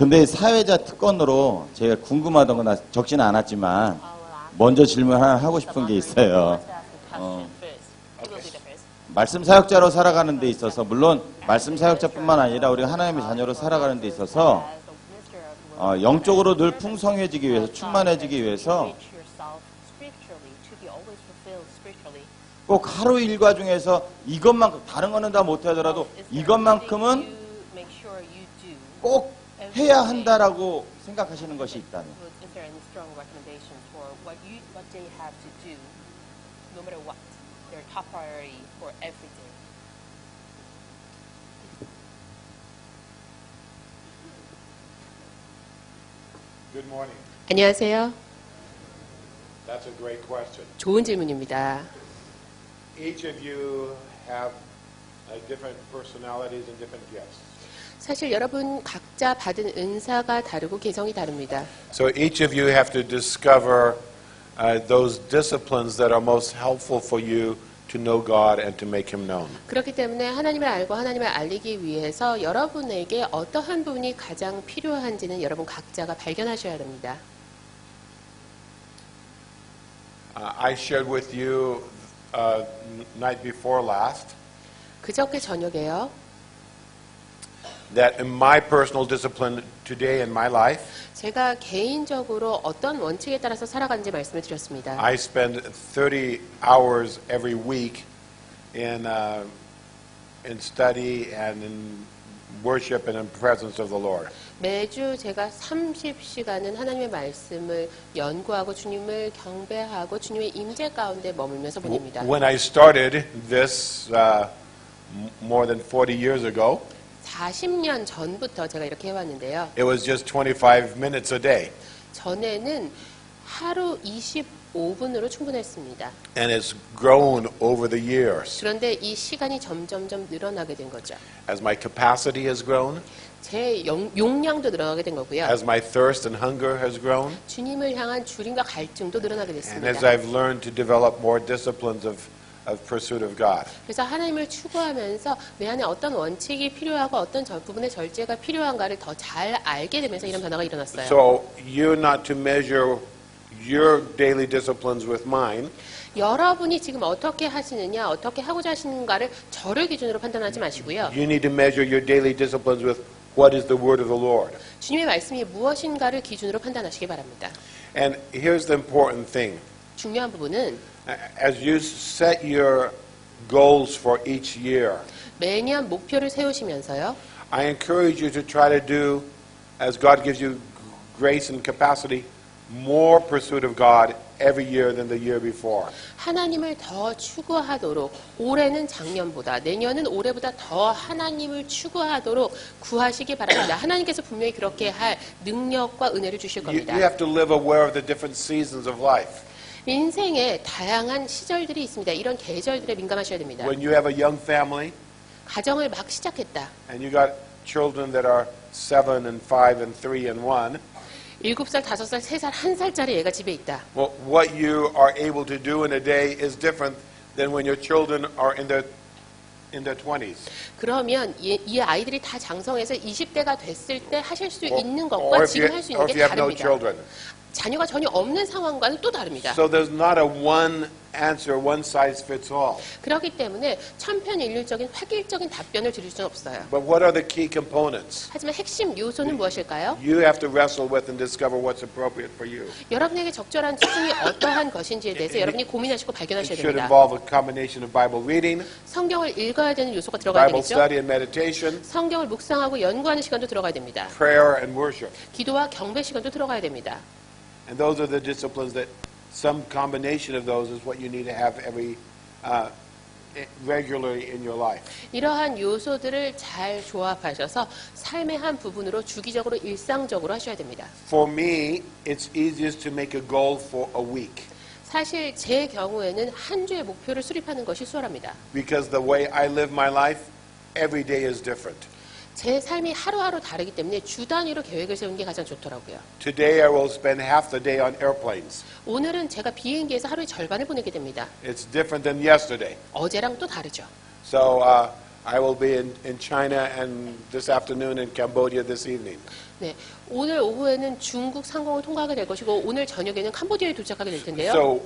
근데 사회자 특권으로 제가 궁금하던 거나 적지는 않았지만 먼저 질문 하나 하고 싶은 게 있어요. 말씀 사역자로 살아가는 데 있어서 물론 말씀 사역자뿐만 아니라 우리 하나님의 자녀로 살아가는 데 있어서 영적으로 늘 풍성해지기 위해서 충만해지기 위해서 꼭 하루 일과 중에서 이것만큼 다른 거는 다 못하더라도 이것만큼은 꼭 해야 한다라고 생각하시는 것이 있다면 Good morning. 안녕하세요. That's a great question. 좋은 질문입니다. Each of you have different personalities and different gifts. 사실 여러분 각자 받은 은사가 다르고 개성이 다릅니다. So each of you have to discover those disciplines that are most helpful for you to know God and to make Him known. 그렇기 때문에 하나님을 알고 하나님을 알리기 위해서 여러분에게 어떠한 부분이 가장 필요한지는 여러분 각자가 발견하셔야 됩니다. I shared with you night before last 그저께 저녁에요. that in my personal discipline today in my life, 제가 개인적으로 어떤 원칙에 따라서 살아가는지 말씀을 드렸습니다. I spend 30 hours every week in study and in worship and in presence of the Lord. 매주 제가 30시간은 하나님의 말씀을 연구하고 주님을 경배하고 주님의 임재 가운데 머물면서 보냅니다. When I started this more than 40 years ago, 40년 전부터 제가 이렇게 해왔는데요. it was just 25 minutes a day. 전에는 하루 25분으로 충분했습니다. And it's grown over the years. 그런데 이 시간이 점점점 늘어나게 된 거죠. As my capacity has grown, 제 용량도 늘어나게 된 거고요. as my thirst and hunger has grown, 주님을 향한 줄임과 갈증도 늘어나게 and 됐습니다. as I've learned to develop more disciplines of pursuit of God. 그래서 하나님을 추구하면서 내 안에 어떤 원칙이 필요하고 어떤 부분의 절제가 필요한가를 더 잘 알게 되면서 이런 변화가 일어났어요. So you're not to measure your daily disciplines with mine. 여러분이 지금 어떻게 하시느냐, 어떻게 하고자 하시는가를 저를 기준으로 판단하지 마시고요. You need to measure your daily disciplines with what is the word of the Lord. 주님의 말씀이 무엇인가를 기준으로 판단하시기 바랍니다. And here's the important thing. 중요한 부분은 As you set your goals for each year, 매년 목표를 세우시면서요. I encourage you to try to do, as God gives you grace and capacity, more pursuit of God every year than the year before. 하나님을 더 추구하도록 올해는 작년보다 내년은 올해보다 더 하나님을 추구하도록 구하시기 바랍니다. 하나님께서 분명히 그렇게 할 능력과 은혜를 주실 겁니다. You have to live aware of the different seasons of life. 인생에 다양한 시절들이 있습니다. 이런 계절들에 민감하셔야 됩니다. When you have a young family 가정을 막 시작했다. and you got children that are 7 and 5 and 3 and 1, 7살, 5살, 3살, 1살짜리 애가 집에 있다. well, what you are able to do in a day is different than when your children are in their 20s. 그러면 이 아이들이 다 장성해서 20대가 됐을 때 하실 수 있는 Or 것과 if 지금 you, 할 수 or 있는 if 게 you have no 다릅니다. children. 자녀가 전혀 없는 상황과는 또 다릅니다. So there's not a one answer, one size fits all. 그렇기 때문에 천편일률적인 획일적인 답변을 드릴 수는 없어요. But what are the key components? 하지만 핵심 요소는 무엇일까요? You have to wrestle with and discover what's appropriate for you. 여러분에게 적절한 수준이 어떠한 것인지에 대해서 여러분이 고민하시고 It 발견하셔야 should 됩니다. involve a combination of Bible reading, 성경을 읽어야 되는 요소가 들어가야 Bible 되겠죠. study and meditation, 성경을 묵상하고 연구하는 시간도 들어가야 됩니다. prayer and worship. 기도와 경배 시간도 들어가야 됩니다. And those are the disciplines that some combination of those is what you need to have regularly in your life. 이러한 요소들을 잘 조합하셔서 삶의 한 부분으로 주기적으로 일상적으로 하셔야 됩니다. For me, it's easiest to make a goal for a week 사실 제 경우에는 한 주의 목표를 수립하는 것이 수월합니다. because the way I live my life, every day is different. 제 삶이 하루하루 다르기 때문에 주 단위로 계획을 세우는 게 가장 좋더라고요. Today I will spend half the day on airplanes. 오늘은 제가 비행기에서 하루의 절반을 보내게 됩니다. It's different than yesterday. 어제랑 또 다르죠. So I will be in China and this afternoon in Cambodia this evening. 네, 오늘 오후에는 중국 상공을 통과하게 될 것이고 오늘 저녁에는 캄보디아에 도착하게 될 텐데요. So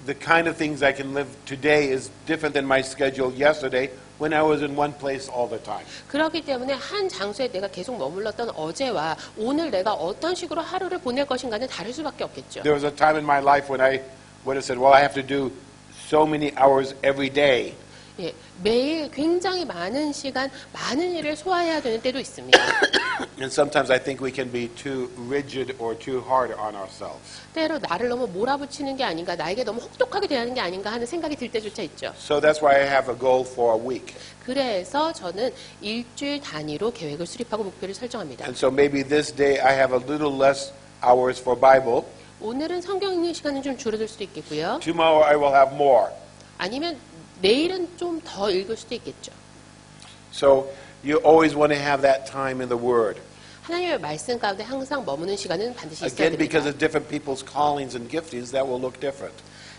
the kind of things I can live today is different than my schedule yesterday when I was in one place all the time. 그렇기 때문에 한 장소에 내가 계속 머물렀던 어제와 오늘 내가 어떤 식으로 하루를 보낼 것인가는 다를 수밖에 없겠죠. There was a time in my life when I would have said, well, I have to do so many hours every day. 예, 매일 굉장히 많은 시간, 많은 일을 소화해야 되는 때도 있습니다. And sometimes I think we can be too rigid or too hard on ourselves. 때로 나를 너무 몰아붙이는 게 아닌가, 나에게 너무 혹독하게 대하는 게 아닌가 하는 생각이 들 때조차 있죠. So that's why I have a goal for a week. 그래서 저는 일주일 단위로 계획을 수립하고 목표를 설정합니다. And so maybe this day I have a little less hours for Bible. 오늘은 성경 읽는 시간은 좀 줄어들 수도 있겠고요. Tomorrow I will have more. 아니면 내일은 좀 더 읽을 수도 있겠죠. So you always want to have that time in the Word. 하나님의 말씀 가운데 항상 머무는 시간은 반드시 있어야 Again, because 됩니다. of different people's callings and giftings, that will look different.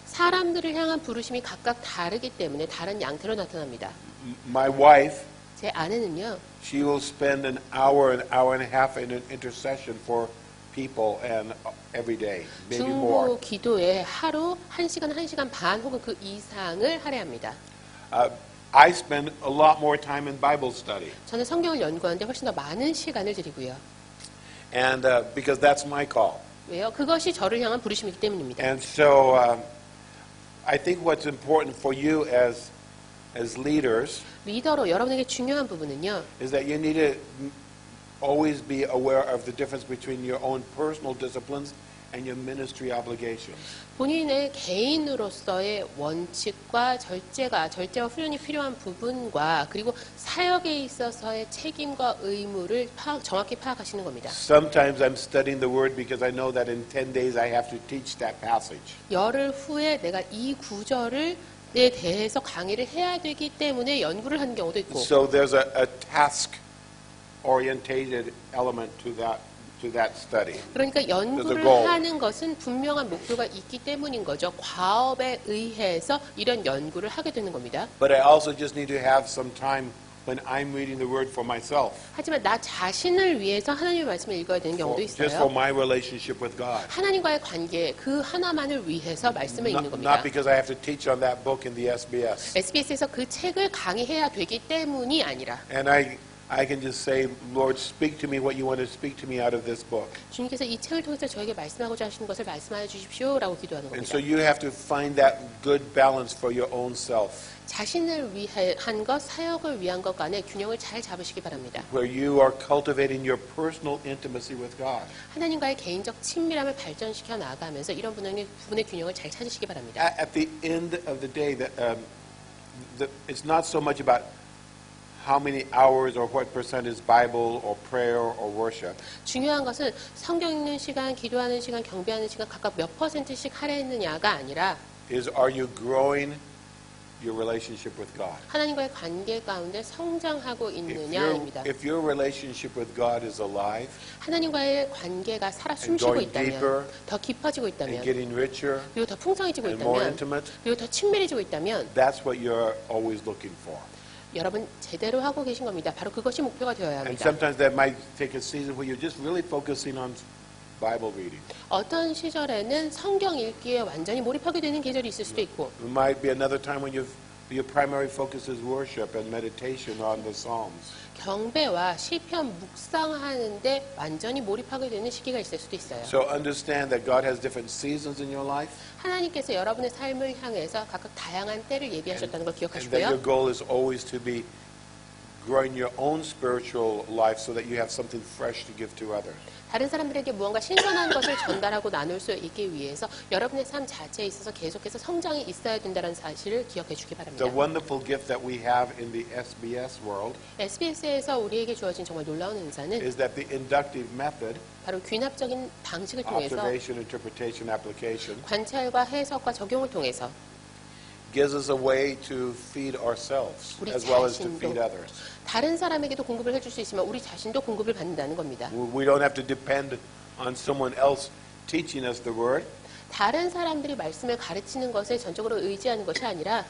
사람들을 향한 부르심이 각각 다르기 때문에 다른 양태로 나타납니다. My wife, 제 아내는요. she will spend an hour and a half in an intercession for people and every day, maybe more. 중보 기도에 하루 1시간, 1시간 반 혹은 그 이상을 할애합니다. I spend a lot more time in Bible study, 저는 성경을 연구하는데 훨씬 더 많은 시간을 드리고요. and because that's my call. 왜요? 그것이 저를 향한 부르심이기 때문입니다. And so I think what's important for you as leaders 리더로 여러분에게 중요한 부분은요. is that you need to always be aware of the difference between your own personal disciplines and your ministry obligations. 본인의 개인으로서의 원칙과 절제와 훈련이 필요한 부분과 그리고 사역에 있어서의 책임과 의무를 정확히 파악하시는 겁니다. Sometimes I'm studying the Word because I know that in 10 days I have to teach that passage. 열흘 후에 내가 이 구절을 에 대해서 강의를 해야 되기 때문에 연구를 하는 경우도 있고 So there's a task-orientated element to that study. 그러니까 연구를 goal. 하는 것은 분명한 목표가 있기 때문인 거죠. 과업에 의해서 이런 연구를 하게 되는 겁니다. But I also just need to have some time when I'm reading the Word for myself, 하지만 나 자신을 위해서 하나님의 말씀을 읽어야 되는 경우도 just for 있어요. my relationship with God. 하나님과의 관계 그 하나만을 위해서 말씀을 읽는 Not 겁니다. because I have to teach on that book in the SBS. SBS에서 그 책을 강의해야 되기 때문이 아니라 And I can just say, Lord, speak to me what you want to speak to me out of this book. 주님께서 이 책을 통해서 저에게 말씀하고자 하시는 것을 말씀하여 주십시오라고 기도하는 And 겁니다. so you have to find that good balance for your own self, 자신을 위한 것, 사역을 위한 것 간에 균형을 잘 잡으시기 바랍니다. where you are cultivating your personal intimacy with God. 하나님과의 개인적 친밀함을 발전시켜 나가면서 이런 부분의 균형을 잘 찾으시기 바랍니다. At the end of the day, it's not so much about how many hours or what percent is Bible or prayer or worship. 중요한 것은 성경 읽는 시간, 기도하는 시간, 경배하는 시간 각각 몇 %씩 할애했느냐가 아니라 Is are you growing your relationship with God? 하나님과의 관계 가운데 성장하고 있느냐입니다. If your relationship with God is alive 하나님과의 관계가 살아 and 숨쉬고 going 있다면, deeper 더 깊어지고 and 있다면, getting richer 그리고 더 풍성해지고 and more 있다면, intimate, 그리고 더 친밀해지고 있다면 that's what you're always looking for. 여러분 제대로 하고 계신 겁니다. 바로 그것이 목표가 되어야 And 합니다. sometimes that might take a season where you're just really focusing on Bible reading. 어떤 시절에는 성경 읽기에 완전히 몰입하게 되는 계절이 있을 수도 있고 It might be another time when your primary focus is worship and meditation on the Psalms. 경배와 시편 묵상하는데 완전히 몰입하게 되는 시기가 있을 수도 있어요. So understand that God has different seasons in your life, 하나님께서 여러분의 삶을 향해서 각각 다양한 때를 예비하셨다는 걸 and that 기억하시고요. your goal is always to be growing your own spiritual life so that you have something fresh to give to others. 다른 사람들에게 무언가 신선한 것을 전달하고 나눌 수 있기 위해서 여러분의 삶 자체에 있어서 계속해서 성장이 있어야 된다는 사실을 기억해 주기 바랍니다. The wonderful gift that we have in the SBS world SBS에서 우리에게 주어진 정말 놀라운 은사는 is that the inductive method, 바로 귀납적인 방식을 통해서 observation, interpretation, application, 관찰과 해석과 적용을 통해서 gives us a way to feed ourselves 우리 as well as to 자신도 feed others. 다른 사람에게도 공급을 해줄 수 있지만 우리 자신도 공급을 받는다는 겁니다. We don't have to depend on someone else teaching us the word. 다른 사람들이 말씀을 가르치는 것에 전적으로 의지하는 것이 아니라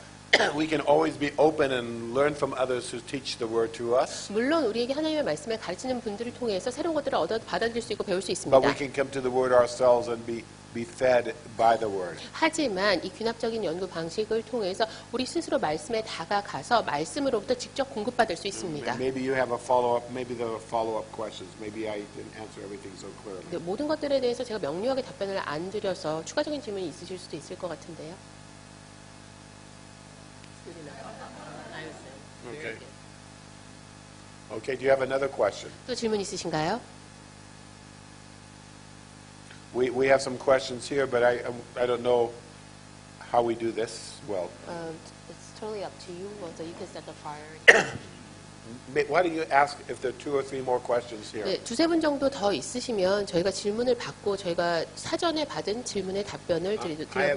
we can always be open and learn from others who teach the word to us. 물론 우리에게 하나님의 말씀을 가르치는 분들을 통해서 새로운 것들을 받아들일 수 있고 배울 수 But 있습니다. we can come to the word ourselves and be fed by the word. 하지만 이 귀납적인 연구 방식을 통해서 우리 스스로 말씀에 다가가서 말씀으로부터 직접 공급받을 수 있습니다. Maybe you have a follow-up, maybe there are follow-up questions. Maybe I didn't answer everything so clearly. 네, 모든 것들에 대해서 제가 명료하게 답변을 안 드려서 추가적인 질문이 있으실 수도 있을 것 같은데요. Okay. Okay, do you have another question? 또 질문 있으신가요? We have some questions here, but I don't know how we do this well. It's totally up to you. So you can set the priority. Why don't you ask if there are 2 or 3 more questions here? 네, 두세 분 정도 더 있으시면 저희가 질문을 받고 저희가 사전에 받은 질문의 답변을 드려볼까요?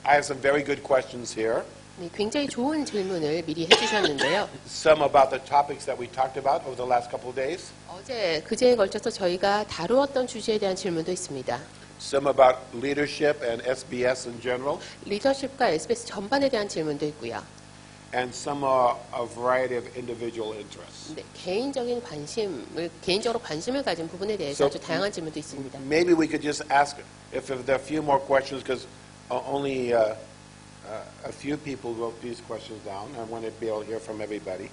I have some very good questions here. 네, 굉장히 좋은 질문을 미리 해주셨는데요. Some about the topics that we talked about over the last couple of days. 어제 그제에 걸쳐서 저희가 다루었던 주제에 대한 질문도 있습니다. Some about leadership and SBS in general. 리더십과 SBS 전반에 대한 질문도 있고요. And some are a variety of individual interests. 네, 개인적으로 관심을 가진 부분에 대해서 아주 다양한 질문도 있습니다. Maybe we could just ask if there are a few more questions, because only a few people wrote these questions down. I want to be able to hear from everybody.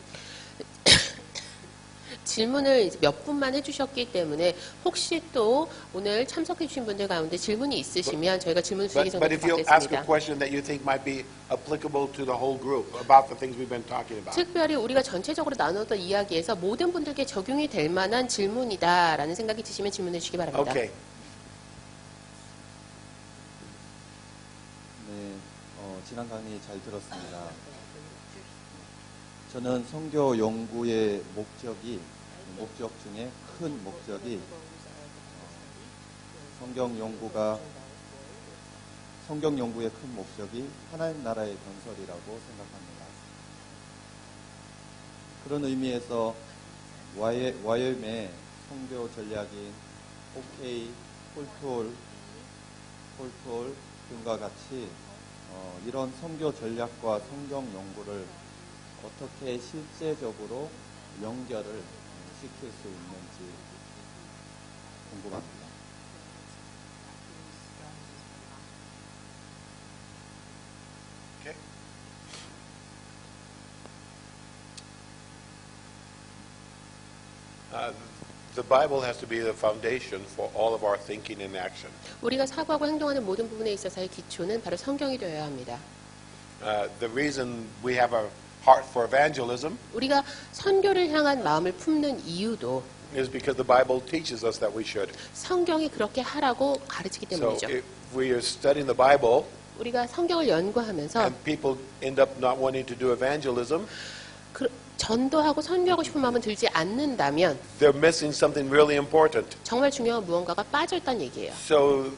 질문을 이제 몇 분만 해주셨기 때문에 혹시 또 오늘 참석해 주신 분들 가운데 질문이 있으시면 저희가 질문 주기 But 전에 if you ask a 받겠습니다. question that you think might be applicable to the whole group about the things we've been talking about. 특별히 우리가 전체적으로 나눴던 이야기에서 모든 분들께 적용이 될 만한 질문이다라는 생각이 드시면 질문해 주시기 바랍니다. Okay. 네, 지난 강의 잘 들었습니다. 저는 선교 연구의 목적 중에 큰 목적이 성경 연구의 큰 목적이 하나님 나라의 건설이라고 생각합니다. 그런 의미에서 YM의 선교 전략인 OK, 폴톨 등과 같이 이런 선교 전략과 성경 연구를 어떻게 실제적으로 연결을 시킬 수 있는지 궁금합니다. Okay. The Bible has to be the foundation for all of our thinking and action. 우리가 사고하고 행동하는 모든 부분에 있어서의 기초는 바로 성경이 되어야 합니다. The reason we have a heart for evangelism 우리가 선교를 향한 마음을 품는 이유도 is because the Bible teaches us that we should. 성경이 그렇게 하라고 가르치기 So 때문이죠. if we are studying the Bible 우리가 성경을 연구하면서 and people end up not wanting to do evangelism, 전도하고 선교하고 싶은 마음은 들지 않는다면 they're missing something really important. 정말 중요한 무언가가 빠져있다는 얘기예요. So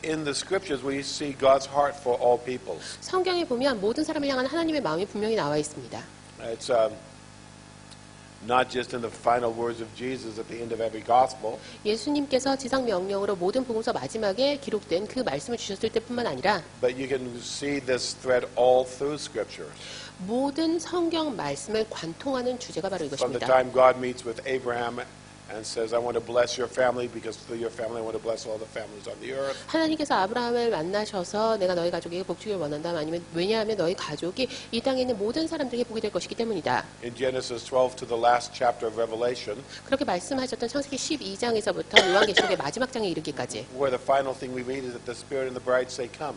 in the scriptures we see God's heart for all peoples. 성경에 보면 모든 사람을 향한 하나님의 마음이 분명히 나와 있습니다. It's not just in the final words of Jesus at the end of every gospel, 예수님께서 지상 명령으로 모든 복음서 마지막에 기록된 그 말씀을 주셨을 때뿐만 아니라 but you can see this thread all through scriptures. 모든 성경 말씀을 관통하는 주제가 바로 From the 이것입니다. time God meets with Abraham and says, I want to bless your family because through your family I want to bless all the families on the earth. 하나님께서 아브라함을 만나셔서 내가 너희 가족에게 복주기를 원한다. 아니면 왜냐하면 너희 가족이 이 땅에 있는 모든 사람들에게 복이 될 것이기 때문이다. In Genesis 12 to the last chapter of Revelation, 그렇게 말씀하셨던 창세기 12장에서부터 요한계시록의 마지막 장에 이르기까지 where the final thing we read is that the Spirit and the bride say, come.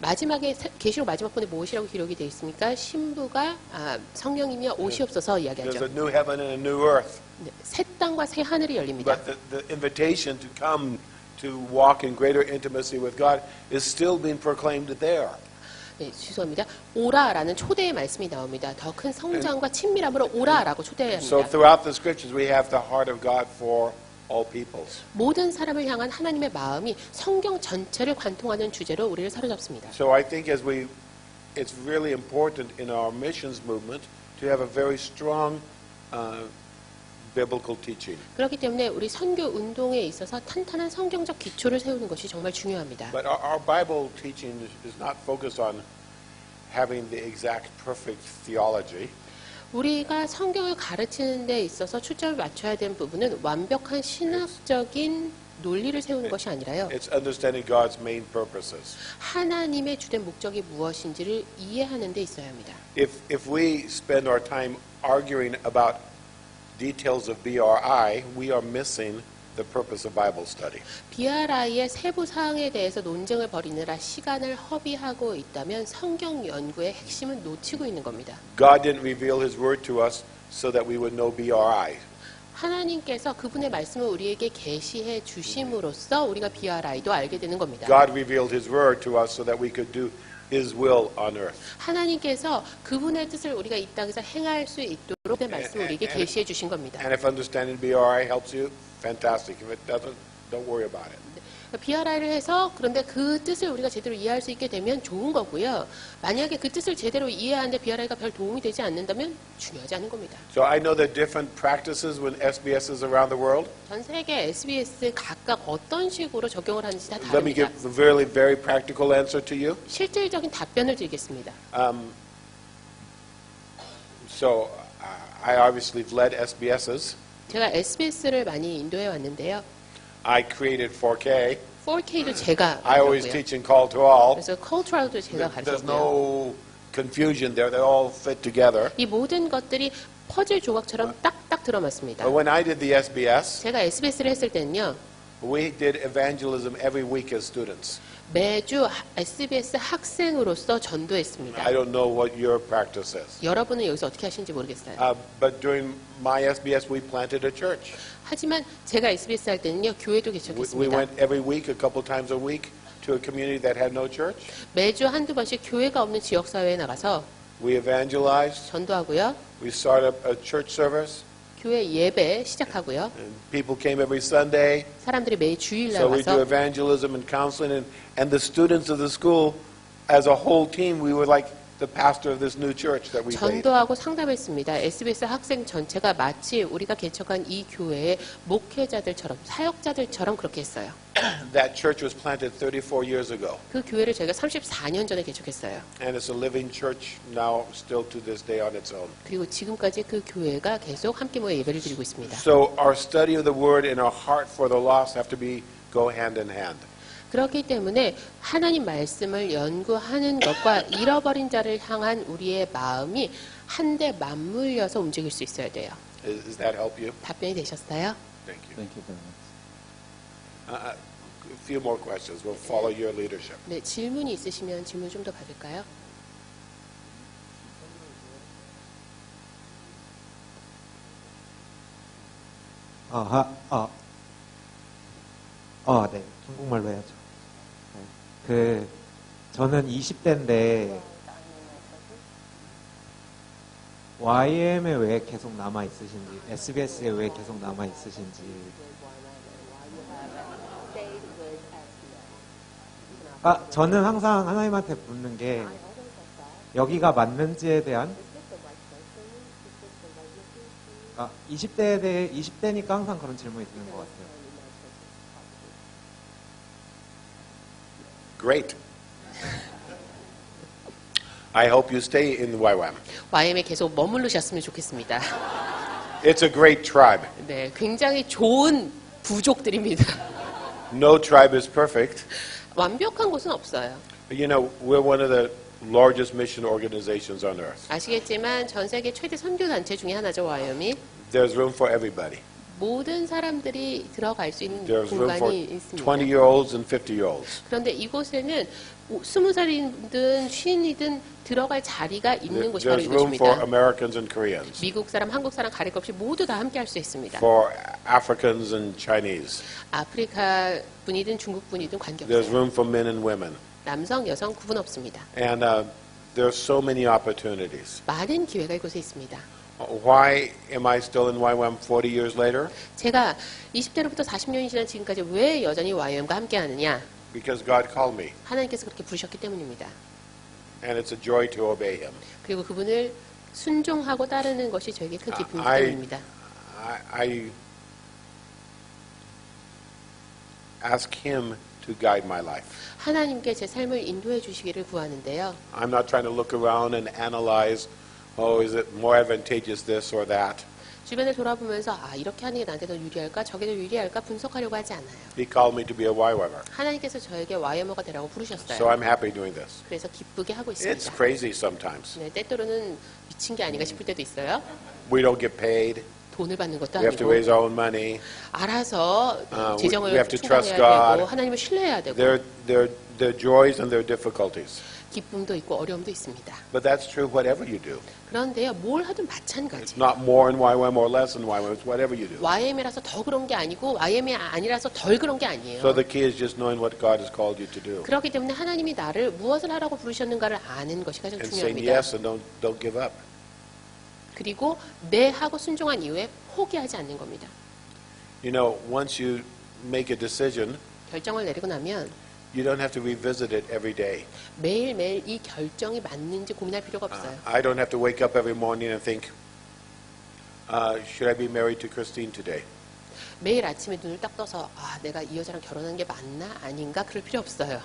마지막에 계시록 마지막 번에 무엇이라고 기록이 되어 있습니까? 신부가 성령이며 오시옵소서 There's 이야기하죠. a new heaven and a new earth. 네, 새 땅과 새 하늘이 열립니다. But the invitation to come to walk in greater intimacy with God is still being proclaimed there. 네, 죄송합니다. 오라라는 초대의 말씀이 나옵니다. 더 큰 성장과 친밀함으로 오라라고 초대해야 So 합니다. throughout the scriptures we have the heart of God for all peoples. 모든 사람을 향한 하나님의 마음이 성경 전체를 관통하는 주제로 우리를 사로잡습니다. So I think it's really important in our missions movement to have a very strong biblical teaching. 그렇기 때문에 우리 선교 운동에 있어서 탄탄한 성경적 기초를 세우는 것이 정말 중요합니다. But our Bible teaching is not focused on having the exact perfect theology. 우리가 성경을 가르치는 데 있어서 초점을 맞춰야 되는 부분은 완벽한 신학적인 논리를 세우는 것이 아니라요. It's understanding God's main purposes. 하나님의 주된 목적이 무엇인지를 이해하는 데 있어야 합니다. If we spend our time arguing about details of BRI, we are missing the purpose of Bible study. BRI의 세부 사항에 대해서 논쟁을 벌이느라 시간을 허비하고 있다면 성경 연구의 핵심은 놓치고 있는 겁니다. God didn't reveal His Word to us so that we would know BRI. 하나님께서 그분의 말씀을 우리에게 계시해 주심으로써 우리가 BRI도 알게 되는 겁니다. God revealed His Word to us so that we could do His will on earth. 하나님께서 그분의 뜻을 우리가 이 땅에서 행할 수 있도록 그분의 말씀을 우리에게 계시해 주신 겁니다. And if understanding BRI helps you, fantastic. If it doesn't, don't worry about it. BRI를 해서 그런데 그 뜻을 우리가 제대로 이해할 수 있게 되면 좋은 거고요. 만약에 그 뜻을 제대로 이해하는데 BRI가 별 도움이 되지 않는다면 중요하지 않은 겁니다. So I know there are different practices when SBSs around the world. 전 세계 SBS 각각 어떤 식으로 적용을 하는지 다 Let me 다릅니다. give a very, very practical answer to you. 실질적인 답변을 드리겠습니다. So I obviously have led SBSs. 제가 SBS를 많이 인도해 왔는데요. I created 4K. 4K도 제가 I always 만들었고요. teach in call to all. 그래서 컬트럴도 제가 There's 가르쳤고요. no confusion there. They all fit together. 이 모든 것들이 퍼즐 조각처럼 딱딱 들어맞습니다. But when I did the SBS, 제가 SBS를 했을 때는요. we did evangelism every week as students. 매주 SBS 학생으로서 전도했습니다. I don't know what your practice is. 여러분은 여기서 어떻게 하시는지 모르겠어요. But during my SBS, we planted a church. 하지만 제가 SBS 할 때는요. 교회도 We 개척했습니다. went every week, a couple times a week, to a community that had no church. 매주 한두 번씩 교회가 없는 지역사회에 나가서 We evangelized. 전도하고요. We started a church service. 교회 예배 시작하고요. And people came every Sunday. 사람들이 매일 주일날 So we do 와서 evangelism and counseling. And the students of the school, as a whole team, we were like the pastor of this new church that we made. 전도하고 상담했습니다. SBS 학생 전체가 마치 우리가 개척한 이 교회의 목회자들처럼 사역자들처럼 그렇게 했어요. That church was planted 34 years ago. 그 교회를 저희가 34년 전에 개척했어요. And it's a living church now, still to this day on its own. 그리고 지금까지 그 교회가 계속 함께 모여 예배를 드리고 있습니다. So our study of the word and our heart for the lost have to go hand in hand. 그렇기 때문에 하나님 말씀을 연구하는 것과 잃어버린 자를 향한 우리의 마음이 한데 맞물려서 움직일 수 있어야 돼요. Does that help you? 답변이 되셨어요? Thank you. Thank you very much. A few more questions. We'll follow your leadership. 네, 질문이 있으시면 질문 좀 더 받을까요? 네. 중국말로 해야죠. 네. 저는 20대인데, YM에 왜 계속 남아 있으신지, SBS에 왜 계속 남아 있으신지. 저는 항상 하나님한테 묻는 게, 여기가 맞는지에 대한, 20대니까 항상 그런 질문이 드는 것 같아요. Great. I hope you stay in the YWAM. YM에 계속 머무르셨으면 좋겠습니다. It's a great tribe. 네, 굉장히 좋은 부족들입니다. No tribe is perfect. 완벽한 곳은 없어요. You know, we're one of the largest mission organizations on earth. 아시겠지만 전 세계 최대 선교 단체 중에 하나죠, YM이. There's room for everybody. 모든 사람들이 들어갈 수 있는 There's room for 공간이 있습니다. 20-year-olds and 50-year-olds. 그런데 이곳에는 20살이든 50이든 들어갈 자리가 있는 곳이 바로 There's room for 이곳입니다. Americans and Koreans, 미국 사람, 한국 사람 가릴 것 없이 모두 다 함께 할 수 있습니다. for Africans and Chinese. 아프리카 분이든 중국 분이든 There's 관계없어요. room for men and women. 남성, 여성 구분 없습니다. And there's so many opportunities. 많은 기회가 이곳에 있습니다. Why am I still in YWAM 40 years later? 제가 20대로부터 40년이 지난 지금까지 왜 여전히 YM과 함께 하느냐? Because God called me, 하나님께서 그렇게 부르셨기 때문입니다. and it's a joy to obey Him. 그리고 그분을 순종하고 따르는 것이 저에게 큰 기쁨이기 I- 때문입니다. I ask Him to guide my life. 하나님께 제 삶을 인도해 주시기를 구하는데요. I'm not trying to look around and analyze, oh, is it more advantageous this or that? 주변을 돌아보면서 이렇게 하는 게 나한테 더 유리할까 저게 더 유리할까 분석하려고 하지 않아요. He called me to be a YWAMer. 하나님께서 저에게 YM어가 되라고 So 부르셨어요. I'm happy doing this. 그래서 기쁘게 하고 It's 있습니다. crazy sometimes. 네, 때때로는 미친 게 아닌가 싶을 때도 있어요. We don't get paid. 돈을 받는 것도 We have to 아니고 raise our own money. 알아서 we 재정을 have to trust 충당해야 되고 God. 하나님을 신뢰해야 되고 There are joys and there are difficulties. 기쁨도 있고 어려움도 있습니다. But that's true whatever you do. 그런데요, 뭘 하든 마찬가지. Not more in YWAM or less in YWAM. It's whatever you do. YM이라서 더 그런 게 아니고 YM이 아니라서 덜 그런 게 아니에요. So the key is just knowing what God has called you to do. 그렇기 때문에 하나님이 나를 무엇을 하라고 부르셨는가를 아는 것이 가장 And saying 중요합니다. yes and don't give up. 그리고 네 하고 순종한 이후에 포기하지 않는 겁니다. You know, once you make a decision, 결정을 내리고 나면 you don't have to revisit it every day. 매일매일 이 결정이 맞는지 고민할 필요가 없어요. I don't have to wake up every morning and think, should I be married to Christine today? 매일 아침에 눈을 딱 떠서 내가 이 여자랑 결혼하는 게 맞나 아닌가 그럴 필요 없어요.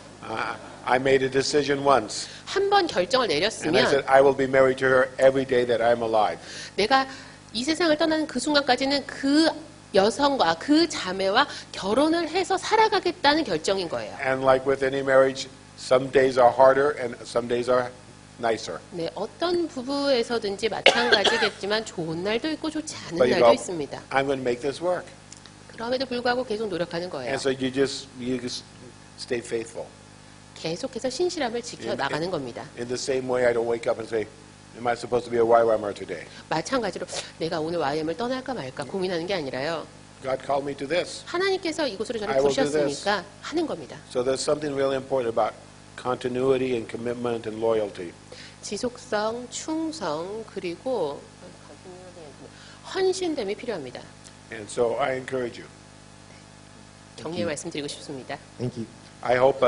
I made a decision once, 한 번 결정을 and I 내렸으면 said I will be married to her every day that I'm alive. 내가 이 세상을 떠나는 그 순간까지는 그 여성과 그 자매와 결혼을 해서 살아가겠다는 결정인 거예요. And like with any marriage, some days are harder and some days are nicer. 네, 어떤 부부에서든지 마찬가지겠지만 좋은 날도 있고 좋지 않은 But you 날도 go, 있습니다. I'm going to make this work. 그럼에도 불구하고 계속 노력하는 거예요. And so you just stay faithful. 계속해서 신실함을 지켜 나가는 겁니다. In the same way, I don't wake up and say, am I supposed to be a YWAMer today? 마찬가지로 내가 오늘 YM을 떠날까 말까 고민하는 게 아니라요. God called me to this. 하나님께서 이곳으로 저를 I will do 부르셨으니까 하는 겁니다. So there's something really important about continuity and commitment and loyalty. 지속성, 충성, 그리고 헌신됨이 필요합니다. And so I encourage you. 격려의 말씀드리고 싶습니다. Thank you. I hope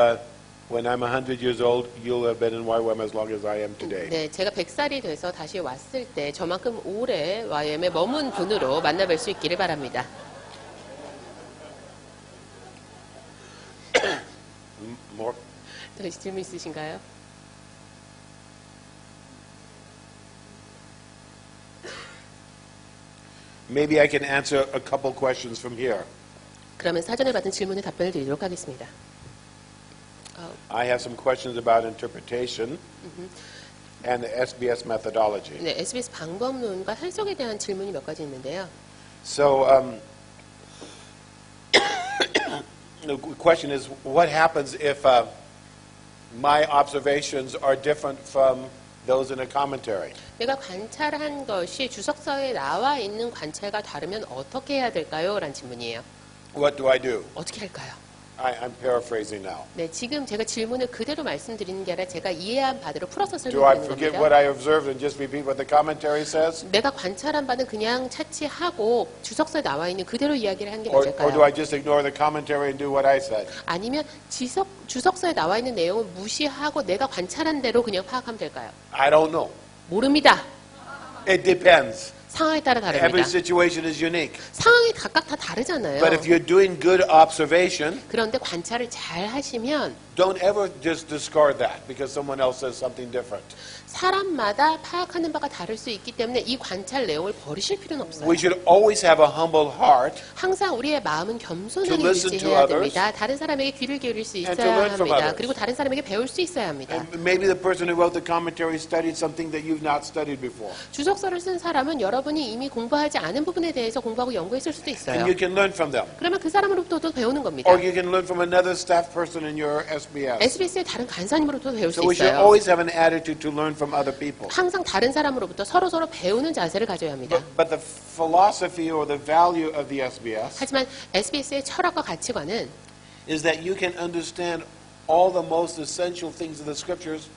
when I'm 100 years old, you'll have been in YWAM as long as I am today. 네, 제가 100살이 돼서 다시 왔을 때 저만큼 오래 YM에 머문 분으로 만나뵐 수 있기를 바랍니다. More? 더 질문 있으신가요? Maybe I can answer a couple questions from here. 그러면 사전에 받은 질문에 답변을 드리도록 하겠습니다. I have some questions about interpretation and the SBS methodology. 네, SBS 방법론과 해석에 대한 질문이 몇 가지 있는데요. So the question is, what happens if my observations are different from those in a commentary? 내가 관찰한 것이 주석서에 나와 있는 관찰과 다르면 어떻게 해야 될까요? 라는 질문이에요. What do I do? 어떻게 할까요? I'm paraphrasing now. 네, 지금 제가 질문을 그대로 말씀드리는 게 아니라 제가 이해한 바대로 풀어서 Do I 설명드리는 forget 겁니다. what I observed and just repeat what the commentary says? 내가 관찰한 바는 그냥 차치하고 주석서에 나와 있는 그대로 이야기를 하는 게 Or do 맞을까요? I just ignore the commentary and do what I said? 아니면 주석서에 나와 있는 내용을 무시하고 내가 관찰한 대로 그냥 파악하면 될까요? I don't know. 모릅니다. It depends. 상황에 따라 다릅니다. Every situation is unique. 상황이 각각 다 다르잖아요. But if you're doing good observation, 그런데 관찰을 잘 하시면 don't ever just discard that because someone else says something different. 사람마다 파악하는 바가 다를 수 있기 때문에 이 관찰 내용을 버리실 필요는 없어요. We should always have a humble heart 항상 우리의 마음은 겸손하게 To listen to 유지해야 others 됩니다. 다른 사람에게 귀를 기울일 수 and to 있어야 learn from 합니다. others. 그리고 다른 사람에게 배울 수 있어야 합니다. and maybe the person who wrote the commentary studied something that you've not studied before. 주석서를 쓴 사람은 여러분이 이미 공부하지 않은 부분에 대해서 공부하고 연구했을 수도 있어요. And you can learn from them. 그러면 그 사람으로부터도 배우는 겁니다. Or you can learn from another staff person in your SBS. SBS의 다른 간사님으로부터 배울 수 So we should 있어요. always have an attitude to learn from other people. 항상 다른 사람으로부터 서로서로 배우는 자세를 가져야 합니다. But the philosophy or the value of the SBS 하지만 SBS의 철학과 가치관은 is that you can understand all the most essential things of the scriptures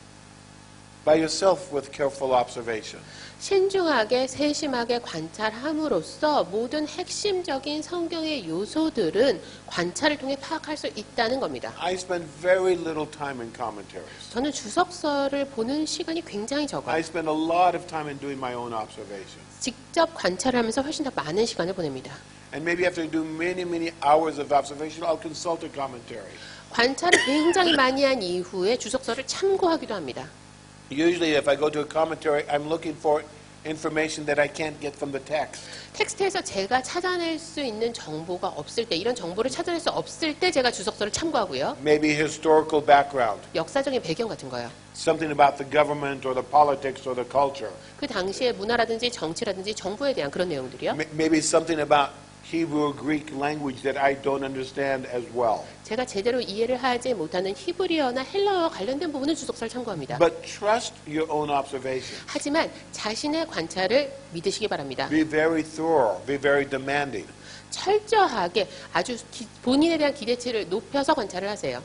by yourself with careful observation. 신중하게 세심하게 관찰함으로써 모든 핵심적인 성경의 요소들은 관찰을 통해 파악할 수 있다는 겁니다. I spend very little time in commentaries. 저는 주석서를 보는 시간이 굉장히 적어요. I spend a lot of time in doing my own observations. 직접 관찰을 하면서 훨씬 더 많은 시간을 보냅니다. And maybe after I do many, many hours of observation, I'll consult a commentary. 관찰을 굉장히 많이 한 이후에 주석서를 참고하기도 합니다. Usually, if I go to a commentary, I'm looking for information that I can't get from the text. 텍스트에서 제가 찾아낼 수 있는 정보가 없을 때, 이런 정보를 찾아낼 수 없을 때 제가 주석서를 참고하고요. Maybe historical background, 역사적인 배경 같은 거요. something about the government or the politics or the culture. 그 당시의 문화라든지 정치라든지 정부에 대한 그런 내용들이요. Maybe something about Hebrew or Greek language that I don't understand as well. 제가 제대로 이해를 하지 못하는 히브리어나 헬라어와 관련된 부분은 주석서를 참고합니다. But trust your own observation. 하지만 자신의 관찰을 믿으시기 바랍니다. Be very thorough. Be very demanding. 철저하게 아주 본인에 대한 기대치를 높여서 관찰을 하세요.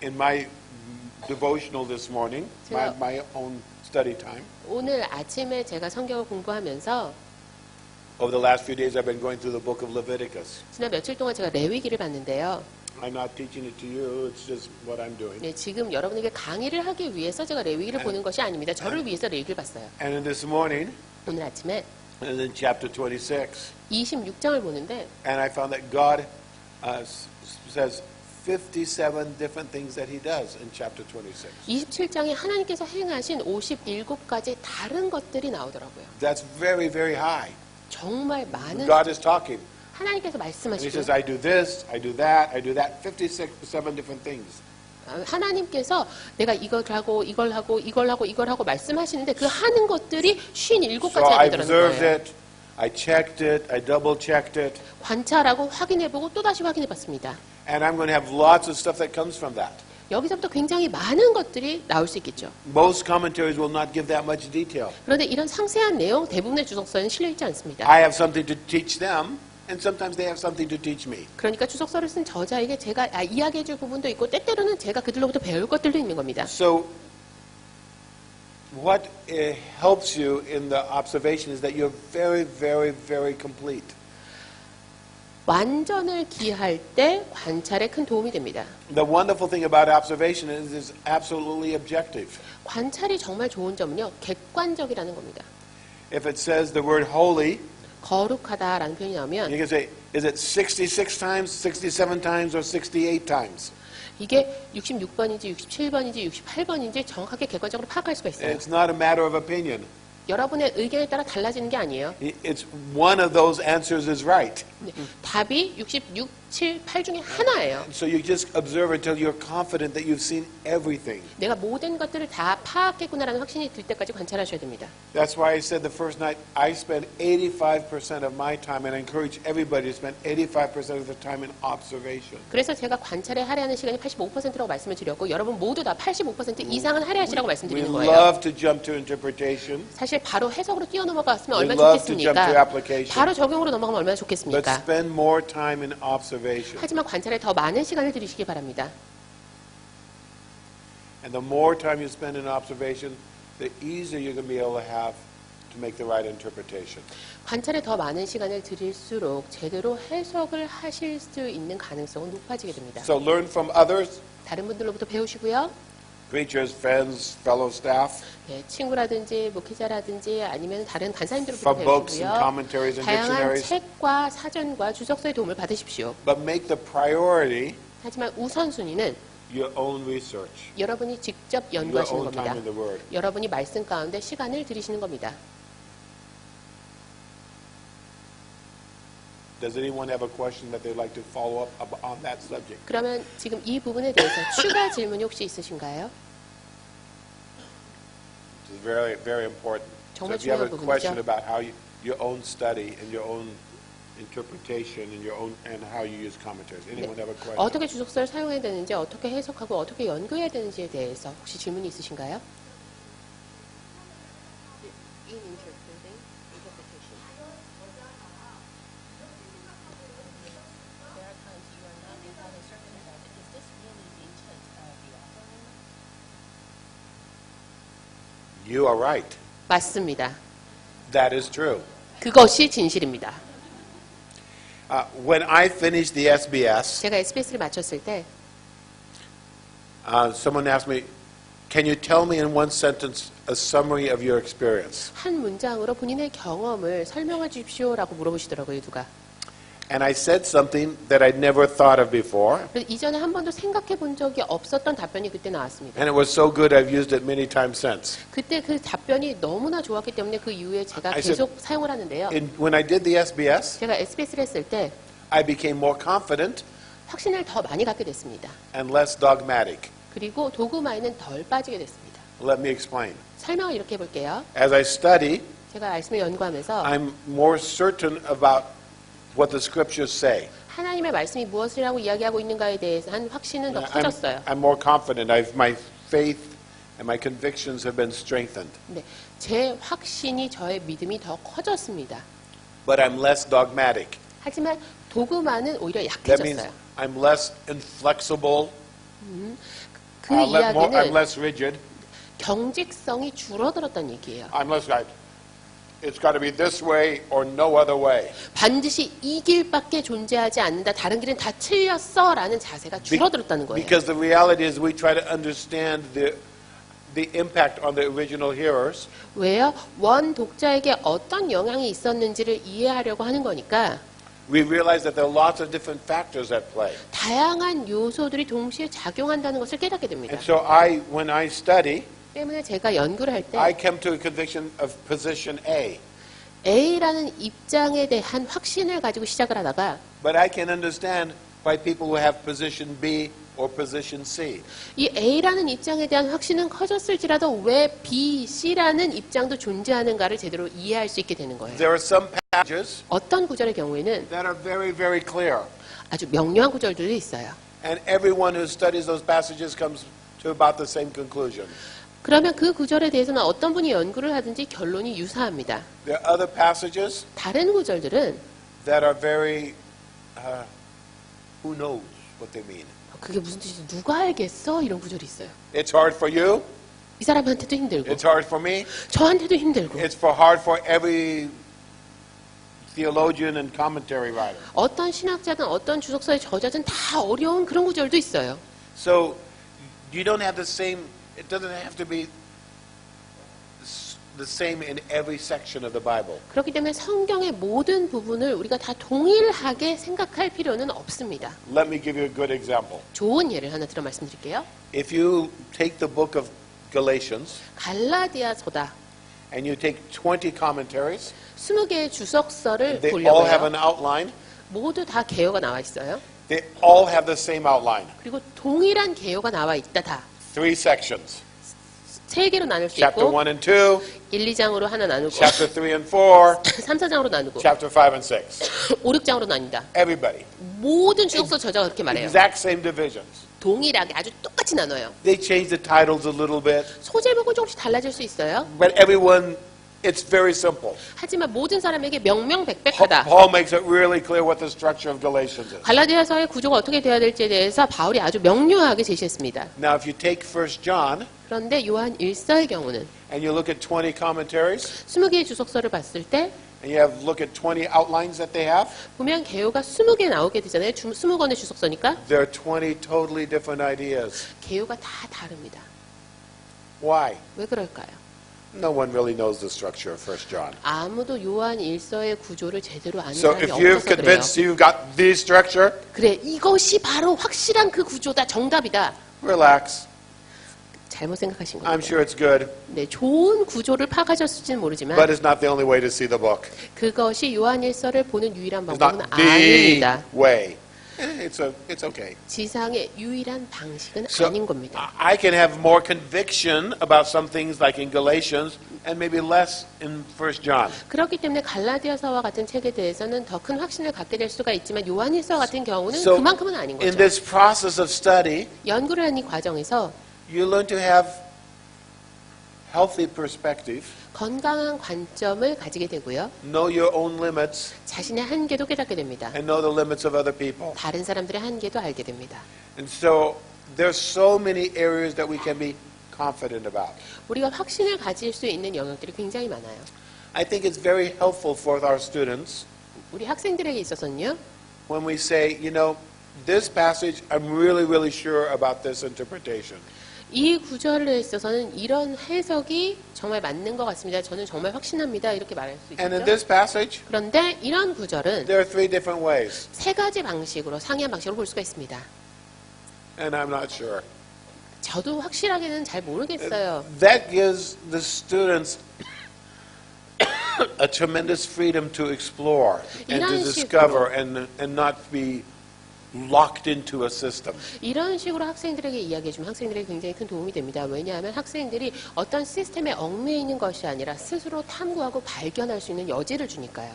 In my devotional this morning, 제가- my own study time, 오늘 아침에 제가 성경을 공부하면서 over the last few days I've been going through the book of Leviticus. 지난 며칠 동안 제가 레위기를 봤는데요. I'm not teaching it to you, it's just what I'm doing. 네, 지금 여러분에게 강의를 하기 위해서 제가 레위기를 보는 것이 아닙니다. 저를 위해서 레위기를 봤어요. And in this morning, 오늘 아침에 and in chapter 26, 26장을 보는데 and I found that God says 57 different things that he does in chapter 26. 27장에 하나님께서 행하신 57가지 다른 것들이 나오더라고요. That's very, very high. 정말 많은 God is talking. 하나님께서 And he 말씀하시고 says, I do this, I do that, I do that, 57 different things. 하나님께서 내가 이걸 하고 이걸 하고 이걸 하고 이걸 하고 말씀하시는데 그 하는 것들이 So 57가지가 I 되더라는 observed 거예요. it, I checked it, I double checked it, 관찰하고 확인해보고 또다시 확인해봤습니다. and I'm going to have lots of stuff that comes from that. 여기서부터 굉장히 많은 것들이 나올 수 있겠죠. Most commentaries will not give that much detail. 그런데 이런 상세한 내용 대부분의 주석서는 실려있지 않습니다. I have something to teach them, and sometimes they have something to teach me. 그러니까 주석서를 쓴 저자에게 제가 이야기해줄 부분도 있고 때때로는 제가 그들로부터 배울 것들도 있는 겁니다. So what helps you in the observation is that you're very, very, very complete. 완전을 기할 때 관찰에 큰 도움이 됩니다. The wonderful thing about observation is it's absolutely objective. 관찰이 정말 좋은 점은요, 객관적이라는 겁니다. If it says the word holy, 거룩하다라는 표현이 나오면 you can say, is it 66 times, 67 times, or 68 times? 이게 66번인지 67번인지 68번인지 정확하게 객관적으로 파악할 수가 있어요. It's not a matter of opinion. 여러분의 의견에 따라 달라지는 게 아니에요. It's one of those answers is right. 네, 답이 66, 7, 8 중에 하나예요. So you just observe until you're confident that you've seen everything. 내가 모든 것들을 다 파악했구나라는 확신이 들 때까지 관찰하셔야 됩니다. That's why I said the first night, I spend 85% of my time, and I encourage everybody to spend 85% of the time in observation. 그래서 제가 관찰에 할애하는 시간이 85%라고 말씀을 드렸고 여러분 모두 다 85% 이상은 할애하시라고 We 말씀드리는 거예요. love to jump to interpretation, 사실 바로 해석으로 뛰어넘어갔으면 We 얼마나 love to jump to 좋겠습니까? application. 바로 적용으로 넘어가면 얼마나 but 좋겠습니까? spend more time in observation. 하지만 관찰에 더 많은 시간을 들이시기 바랍니다. And the more time you spend in observation, the easier you're going to be able to have to make the right interpretation. 관찰에 더 많은 시간을 들일수록 제대로 해석을 하실 수 있는 가능성은 높아지게 됩니다. So learn from others, 다른 분들로부터 배우시고요. preachers, friends, fellow staff, 예, 친구라든지 목회자라든지 아니면 다른 간사님들로부터 from books and 배우시고요. commentaries and 다양한 dictionaries. 책과 사전과 주석서의 도움을 받으십시오. But make the priority 하지만 우선순위는 your own research, 여러분이 직접 your 연구하시는 own time 겁니다. in the Word. 여러분이 말씀 가운데 시간을 들이시는 겁니다. Does anyone have a question that they'd like to follow up on that subject? 그러면 지금 이 부분에 대해서 추가 질문이 혹시 있으신가요? It's very, very important. So 정말 if you have a 중요한 question 부분이죠. about how your own study and your own interpretation and your own and how you use commentaries, anyone have a question? 어떻게 주석서를 사용해야 되는지, 어떻게 해석하고 어떻게 연구해야 되는지에 대해서 혹시 질문이 있으신가요? In interpretation. There are times you are not entirely certain about it. Is this really the intent of the author? You are right. 맞습니다. That is true. 그것이 진실입니다. When I finished the SBS, 제가 SBS를 마쳤을 때 someone asked me, Can you tell me in one sentence a summary of your experience? 한 문장으로 본인의 경험을 설명해 주십시오라고 물어보시더라고요, 누가. And I said something that I'd never thought of before. 그래서 이전에 한 번도 생각해 본 적이 없었던 답변이 그때 나왔습니다. And it was so good I've used it many times since. 그때 그 답변이 너무나 좋았기 때문에 그 이후에 제가 I said- 계속 사용을 하는데요. When I did the SBS, 제가 SBS를 했을 때 I became more confident 확신을 더 많이 갖게 됐습니다. and less dogmatic. 그리고 도구마에는 덜 빠지게 됐습니다. Let me explain. 설명을 이렇게 해볼게요. As I study, 제가 말씀을 연구하면서 I'm more certain about what the scriptures say. 하나님의 말씀이 무엇이라고 이야기하고 있는가에 대해서 한 확신은 더 커졌어요. I'm more confident. My faith and my convictions have been strengthened. 네, 제 확신이 저의 믿음이 더 커졌습니다. But I'm less dogmatic. 하지만 도구마는 오히려 That means 약해졌어요. I'm less inflexible. 그 I'm 이야기는 less rigid. 경직성이 줄어들었다는 얘기예요. I'm less like, it's got to be this way or no other way. 반드시 이 길밖에 존재하지 않는다. 다른 길은 다 틀렸어라는 자세가 줄어들었다는 거예요. Because the reality is we try to understand the impact on the original hearers. 왜요? 원 독자에게 어떤 영향이 있었는지를 이해하려고 하는 거니까 We realize that there are lots of different factors at play. 다양한 요소들이 동시에 작용한다는 것을 깨닫게 됩니다. And so when I study, 때문에 제가 연구를 할 때 I came to a conviction of position A. A라는 입장에 대한 확신을 가지고 시작을 하다가 But I can understand why people who have position B or position C. 이 A라는 입장에 대한 확신은 커졌을지라도 왜 B, C라는 입장도 존재하는가를 제대로 이해할 수 있게 되는 거예요. There are some passages 어떤 구절의 경우에는 that are very, very clear. 아주 명료한 구절들도 있어요. And everyone who studies those passages comes to about the same conclusion. 그러면 그 구절에 대해서는 어떤 분이 연구를 하든지 결론이 유사합니다. There are other passages 다른 구절들은 that are very, who knows what they mean. 그게 무슨 뜻인지 누가 알겠어? 이런 구절이 있어요. It's hard for you. 이 사람한테도 힘들고 It's hard for me. 저한테도 힘들고 It's hard for every theologian and commentary writer. 어떤 신학자든 어떤 주석서의 저자든 다 어려운 그런 구절도 있어요. So you don't have the same, it doesn't have to be the same in every section of the Bible. 그렇기 때문에 성경의 모든 부분을 우리가 다 동일하게 생각할 필요는 없습니다. Let me give you a good example. 좋은 예를 하나 들어 말씀드릴게요. If you take the book of Galatians 갈라디아서다. and you take 20 commentaries, 20개의 주석서를 they all have 보려고요. an outline. 모두 다 개요가 나와 있어요. They all have the same outline. 그리고 동일한 개요가 나와 있다 다. 3 sections. 세 개로 나눌 수 Chapter 있고 1 and 2, 1, 2장으로 하나 나누고 chapter 3 and 4, 3, 4장으로 나누고 chapter 5 and 6. 5, 6장으로 나뉜다. Everybody. 모든 주석서 저자가 그렇게 말해요. Exact same divisions. 동일하게 아주 똑같이 나눠요. They change the titles a little bit, 소제목은 조금씩 달라질 수 있어요. but everyone, it's very simple. 하지만 모든 사람에게 명명백백하다. Paul makes it really clear what the structure of Galatians is. 갈라디아서의 구조가 어떻게 돼야 될지에 대해서 바울이 아주 명료하게 제시했습니다. Now, if you take 1 John 그런데 요한 1서의 경우는 and you look at 20 commentaries 20개의 주석서를 봤을 때 and you have look at 20 outlines that they have, 보면 개요가 20개 나오게 되잖아요. 20권의 주석서니까 there are 20 totally different ideas. 개요가 다 다릅니다. Why? 왜 그럴까요? No one really knows the structure of 1 John. 아무도 요한 1서의 구조를 제대로 아는 So 사람이 if you've 없어서 그래요. convinced you've got the structure, 그래, 이것이 바로 확실한 그 구조다, 정답이다. relax. 잘못 생각하신 I'm 겁니다. sure it's good, 네, 좋은 구조를 파악하셨을지는 모르지만 but it's not the only way to see the book. 그것이 요한 1서를 보는 유일한 It's 방법은 not the 아닙니다. way. It's okay. 지상의 유일한 방식은 So 아닌 겁니다. I can have more conviction about some things like in Galatians and maybe less in 1 John. 그렇기 때문에 갈라디아서와 같은 책에 대해서는 더 큰 확신을 갖게 될 수가 있지만 요한 1서 같은 경우는 So 그만큼은 아닌 in 거죠. this process of study, 연구를 하는 이 과정에서 you learn to have healthy perspective, 건강한 관점을 가지게 되고요. know your own limits, 자신의 한계도 깨닫게 됩니다. and know the limits of other people. 다른 사람들의 한계도 알게 됩니다. And so there's so many areas that we can be confident about. 우리가 확신을 가질 수 있는 영역들이 굉장히 많아요. I think it's very helpful for our students 우리 학생들에게 있어서는요. when we say, you know, this passage, I'm really, really sure about this interpretation. 이 구절에 있어서는 이런 해석이 정말 맞는 것 같습니다. 저는 정말 확신합니다. 이렇게 말할 수 And in 있죠. this passage, 그런데 이런 구절은 there are three different ways, 세 가지 방식으로 상이한 방식으로 볼 수가 있습니다. and I'm not sure. 저도 확실하게는 잘 모르겠어요. That gives the students a tremendous freedom to explore and to 이런 discover and not be locked into a system. 이런 식으로 학생들에게 이야기해주면 학생들에게 굉장히 큰 도움이 됩니다. 왜냐하면 학생들이 어떤 시스템에 얽매여 있는 것이 아니라 스스로 탐구하고 발견할 수 있는 여지를 주니까요.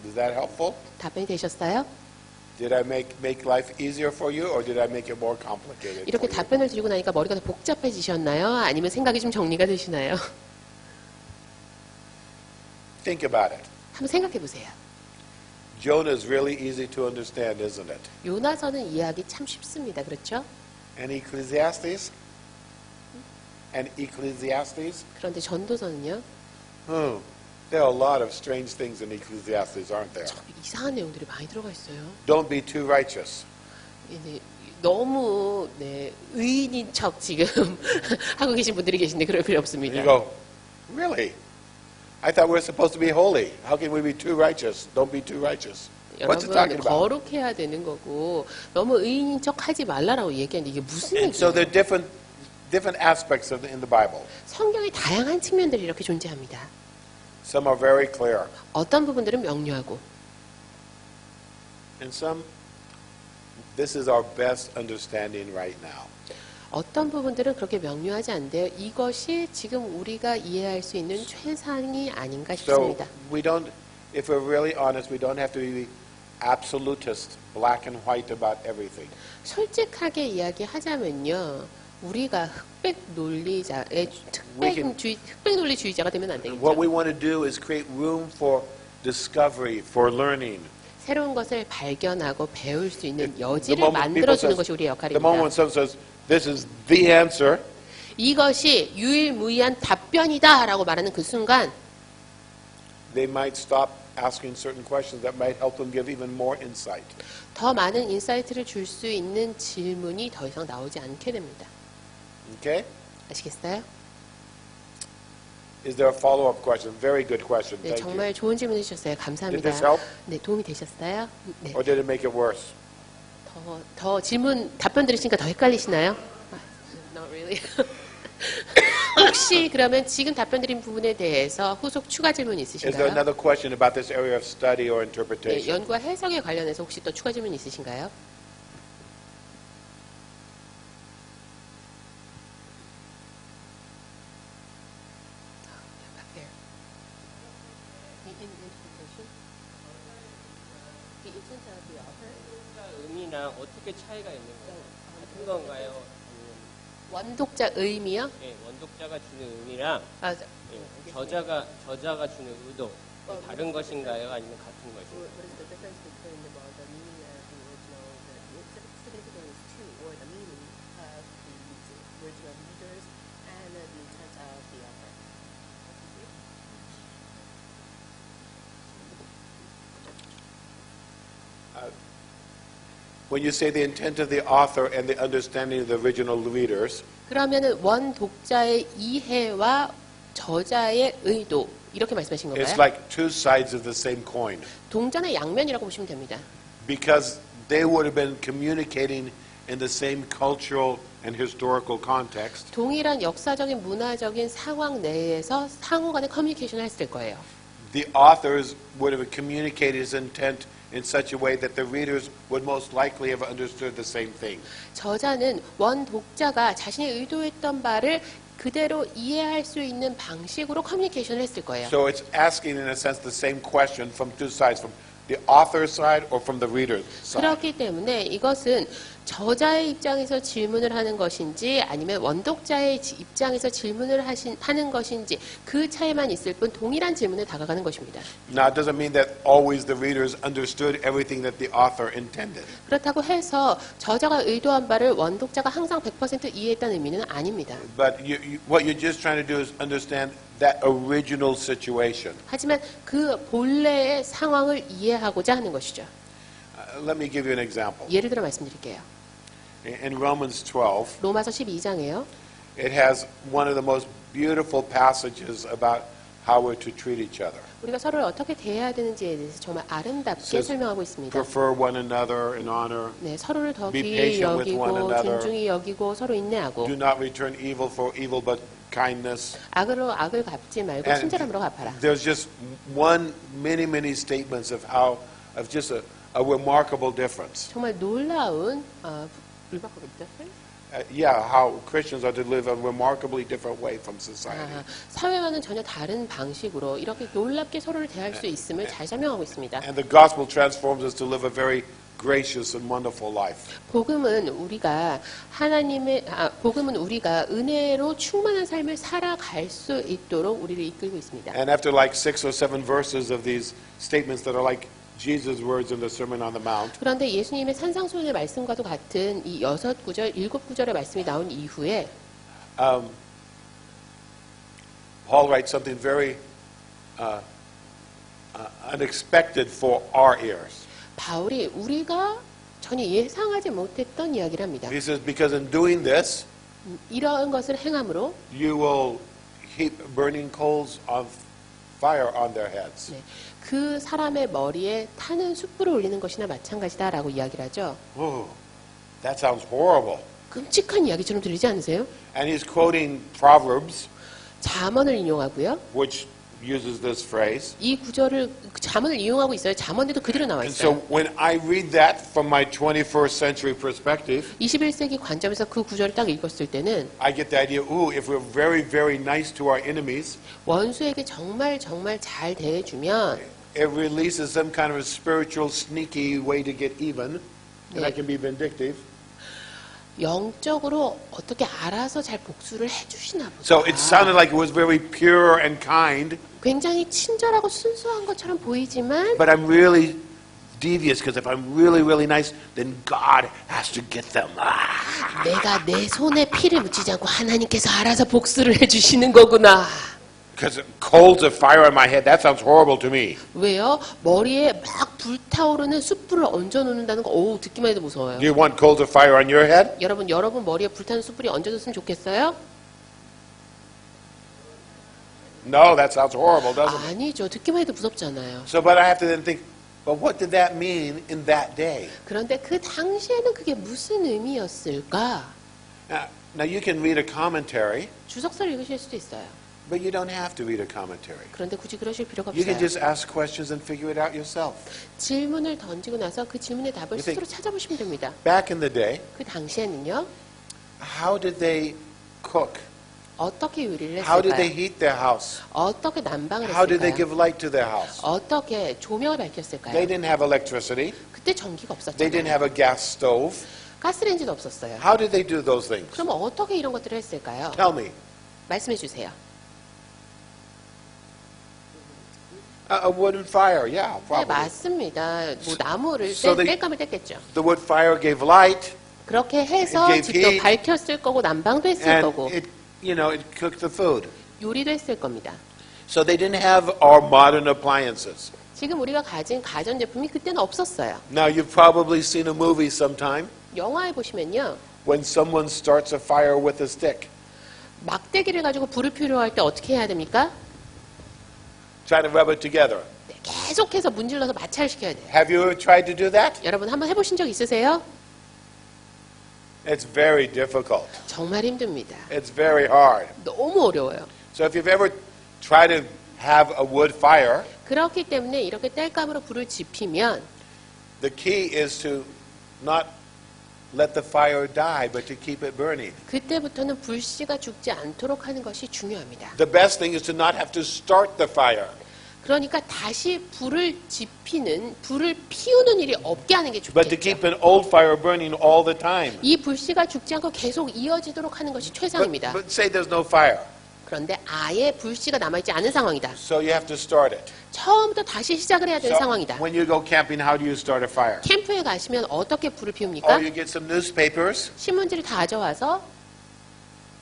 Is that helpful? 답변이 되셨어요? Did I make life easier for you, or did I make it more complicated 이렇게 for you? 답변을 드리고 나니까 머리가 더 복잡해지셨나요? 아니면 생각이 좀 정리가 되시나요? Think about it. 한번 생각해 보세요. Jonah is really easy to understand, isn't it? 요나서는 이해하기 참 쉽습니다. 그렇죠? And Ecclesiastes? And Ecclesiastes? 그런데 전도서는요? There are a lot of strange things in Ecclesiastes, aren't there? 이상한 내용들이 많이 들어가 있어요. Don't be too righteous. 이제 너무 의인인 척 지금 하고 계신 분들이 계신데 그럴 필요 And 없습니다. you go, really? I thought we're supposed to be holy. How can we be too righteous? Don't be too righteous. What's it talking 여러분 about? 거룩해야 되는 거고 너무 의인인 척 하지 말라라고 얘기하는데 이게 무슨 And so there 얘기예요? are different aspects in the Bible. 성경의 다양한 측면들이 이렇게 존재합니다. Some are very clear, 어떤 부분들은 명료하고 and some, this is our best understanding right now. 어떤 부분들은 그렇게 명료하지 않은데요. 이것이 지금 우리가 이해할 수 있는 최상이 아닌가 So 싶습니다. we don't, if we're really honest, we don't have to be absolutist, black and white about everything. 솔직하게 이야기하자면요. 우리가 흑백 논리자의 흑백 논리주의자가 되면 안 되겠죠. What we want to do is create room for discovery, for learning. 새로운 것을 발견하고 배울 수 있는 The 여지를 moment people 만들어주는 says- 것이 우리의 the moment 역할입니다. someone says, this is the answer, 이것이 유일무이한 답변이다라고 말하는 그 순간 they might stop asking certain questions that might help them give even more insight. 더 많은 인사이트를 줄 수 있는 질문이 더 이상 나오지 않게 됩니다. Okay? 아시겠어요? Is there a follow-up question? Very good question. 네, Thank you. 정말 좋은 질문 해주셨어요. 감사합니다. Did this help? 네, 도움이 되셨어요? 네, Or did it make it worse? 더 질문 답변 들으시니까 더 헷갈리시나요? Not really. 혹시 그러면 지금 답변 드린 부분에 대해서 후속 추가 질문 Is there 있으신가요? another question about this area of study or 네, interpretation? 연구와 해석에 관련해서 혹시 또 추가 질문 있으신가요? Back there. The interpretation? The intent of the author? 의미나 어떻게 차이가 있는가요? 같은 건가요? 아니면 원독자 의미요? 예, 원독자가 주는 의미랑 아, 예, 저자가 주는 의도 다른 것인가요? 아니면 같은 것인가요? What is the difference between the meaning of the original, the significance to, or the meaning of the original readers and the intent of the author? When you say the intent of the author and the understanding of the original readers, 그러면은 원독자의 이해와 저자의 의도 이렇게 말씀하신 it's 건가요? like two sides of the same coin. 동전의 양면이라고 보시면 됩니다. Because they would have been communicating in the same cultural and historical context. 동일한 역사적인 문화적인 상황 내에서 상호간의 커뮤니케이션을 했을 거예요. The authors would have communicated his intent in such a way that the readers would most likely have understood the same thing. 저자는 원독자가 자신이 의도했던 바를 그대로 이해할 수 있는 방식으로 커뮤니케이션을 했을 거예요. So it's asking, in a sense, the same question from two sides, from the author's side or from the reader's side. 그렇기 때문에 이것은 저자의 입장에서 질문을 하는 것인지 아니면 원독자의 입장에서 질문을 하는 것인지 그 차이만 있을 뿐 동일한 질문에 다가가는 것입니다. Now, it doesn't mean that always the readers understood everything that the author intended. 그렇다고 해서 저자가 의도한 바를 원독자가 항상 100% 이해했다는 의미는 아닙니다. But what you're just trying to do is understand that original situation. 하지만 그 본래의 상황을 이해하고자 하는 것이죠. Let me give you an example. 예를 들어 말씀드릴게요. in Romans 12, 로마서 12장에요. it has one of the most beautiful passages about how we're to treat each other. 우리가 서로를 어떻게 대해야 되는지에 대해서 정말 아름답게 says, 설명하고 있습니다. Prefer one another in honor. 네, 서로를 더 Be 귀히 patient with one 여기고 another. 존중히 여기고 서로 인내하고 Do not return evil for evil, but kindness. 악으로 악을 갚지 말고 And 친절함으로 갚아라. there's just many statements of how, of just a remarkable difference. 정말 놀라운 remarkable difference? How Christians are to live a remarkably different way from society. 사회와는 전혀 다른 방식으로 이렇게 놀랍게 서로를 대할 수 있음을 잘 설명하고 있습니다. And the gospel transforms us to live a very gracious and wonderful life. 복음은 우리가 은혜로 충만한 삶을 살아갈 수 있도록 우리를 이끌고 있습니다. And after like 6 or 7 verses of these statements that are like Jesus' words in the Sermon on the Mount, 그런데 예수님의 산상수훈의 말씀과도 같은 이 6구절, 7구절의 말씀이 나온 이후에 Paul writes something very unexpected for our ears. 바울이 우리가 전혀 예상하지 못했던 이야기를 합니다. He says, because in doing this, 이러한 것을 행함으로 you will heap burning coals of fire on their heads. 네, 그 사람의 머리에 타는 숯불을 올리는 것이나 마찬가지다라고 이야기를 하죠. Oh, that sounds horrible. 끔찍한 이야기처럼 들리지 않으세요? And he's quoting Proverbs, 잠언을 인용하고요. which uses this phrase. 이 구절을 잠언을 이용하고 있어요. 잠언에도 그대로 나와 And so 있어요. when I read that from my 21st century perspective, 21세기 관점에서 그 구절을 딱 읽었을 때는 I get the idea, if we're very nice to our enemies, 원수에게 정말 잘 대해주면 it releases some kind of a spiritual sneaky way to get even, and I can be vindictive. 영적으로 어떻게 알아서 잘 복수를 해주시나 보다. So it sounded like it was very pure and kind, 굉장히 친절하고 순수한 것처럼 보이지만 but I'm really devious because if I'm really nice, then God has to get them. 내가 내 손에 피를 묻히지 않고 하나님께서 알아서 복수를 해주시는 거구나. Because coals of fire on my head, that sounds horrible to me. 왜요? 머리에 막 불타오르는 숯불을 얹어 놓는다는 거, 듣기만 해도 무서워요. Do you want coals of fire on your head? 여러분 머리에 불타는 숯불이 얹어졌으면 좋겠어요? No, that sounds horrible, doesn't it? 아니죠. 듣기만 해도 무섭잖아요. So, but I have to then think, but what did that mean in that day? 그런데 그 당시에는 그게 무슨 의미였을까? Now you can read a commentary, 주석서를 읽으실 수도 있어요. but you don't have to read a commentary. 그런데 굳이 그러실 필요가 You can 없어요. just ask questions and figure it out yourself. 질문을 던지고 나서 그 질문의 답을 You think- 스스로 찾아보시면 됩니다. Back in the day, 그 당시에는요. how did they cook? 어떻게 요리를 How did they 했을까요? heat their house? 어떻게 난방을 How did they 했을까요? give light to their house? 어떻게 조명을 They 밝혔을까요? didn't have electricity. 그때 전기가 They didn't 없었잖아요. have a gas stove. 가스레인지도 없었어요. How did they do those things? 그럼 어떻게 이런 것들을 했을까요? Tell me. 말씀해 주세요. A wooden fire, yeah, 네, probably. 맞습니다. 뭐 나무를 So they- 뗄감을 뗐겠죠. The wood fire gave light, 그렇게 해서 It gave 집도 heat. 밝혔을 거고 난방도 했을 and 거고 it cooked the food. 요리도 했을 겁니다. So they didn't have our modern appliances. 지금 우리가 가진 가전제품이 그때는 없었어요. Now you've probably seen a movie sometime 영화에 보시면요. when someone starts a fire with a stick. 막대기를 가지고 불을 피우려할 때 어떻게 해야 됩니까? Try to rub it together. 네, 계속해서 문질러서 마찰 시켜야 돼요. Have you ever tried to do that? 여러분 한번 해보신 적 있으세요? It's very difficult. 정말 힘듭니다. It's very hard. 너무 어려워요. So if you've ever tried to have a wood fire, 그렇기 때문에 이렇게 뗄감으로 불을 지피면 the key is to not let the fire die, but to keep it burning. 그때부터는 불씨가 죽지 않도록 하는 것이 중요합니다. The best thing is to not have to start the fire. 그러니까 다시 불을 피우는 일이 없게 하는 게 But to 좋겠죠. keep an old fire burning all the time. 이 불씨가 죽지 않고 계속 이어지도록 하는 것이 최상입니다. But say there's no fire. 그런데 아예 불씨가 남아있지 않은 상황이다. So you have to start it. 처음부터 다시 시작을 해야 되는 So 상황이다. when you go camping, how do you start a fire? 캠프에 가시면 어떻게 불을 Oh, 피웁니까? you get some newspapers. 신문지를 다 가져와서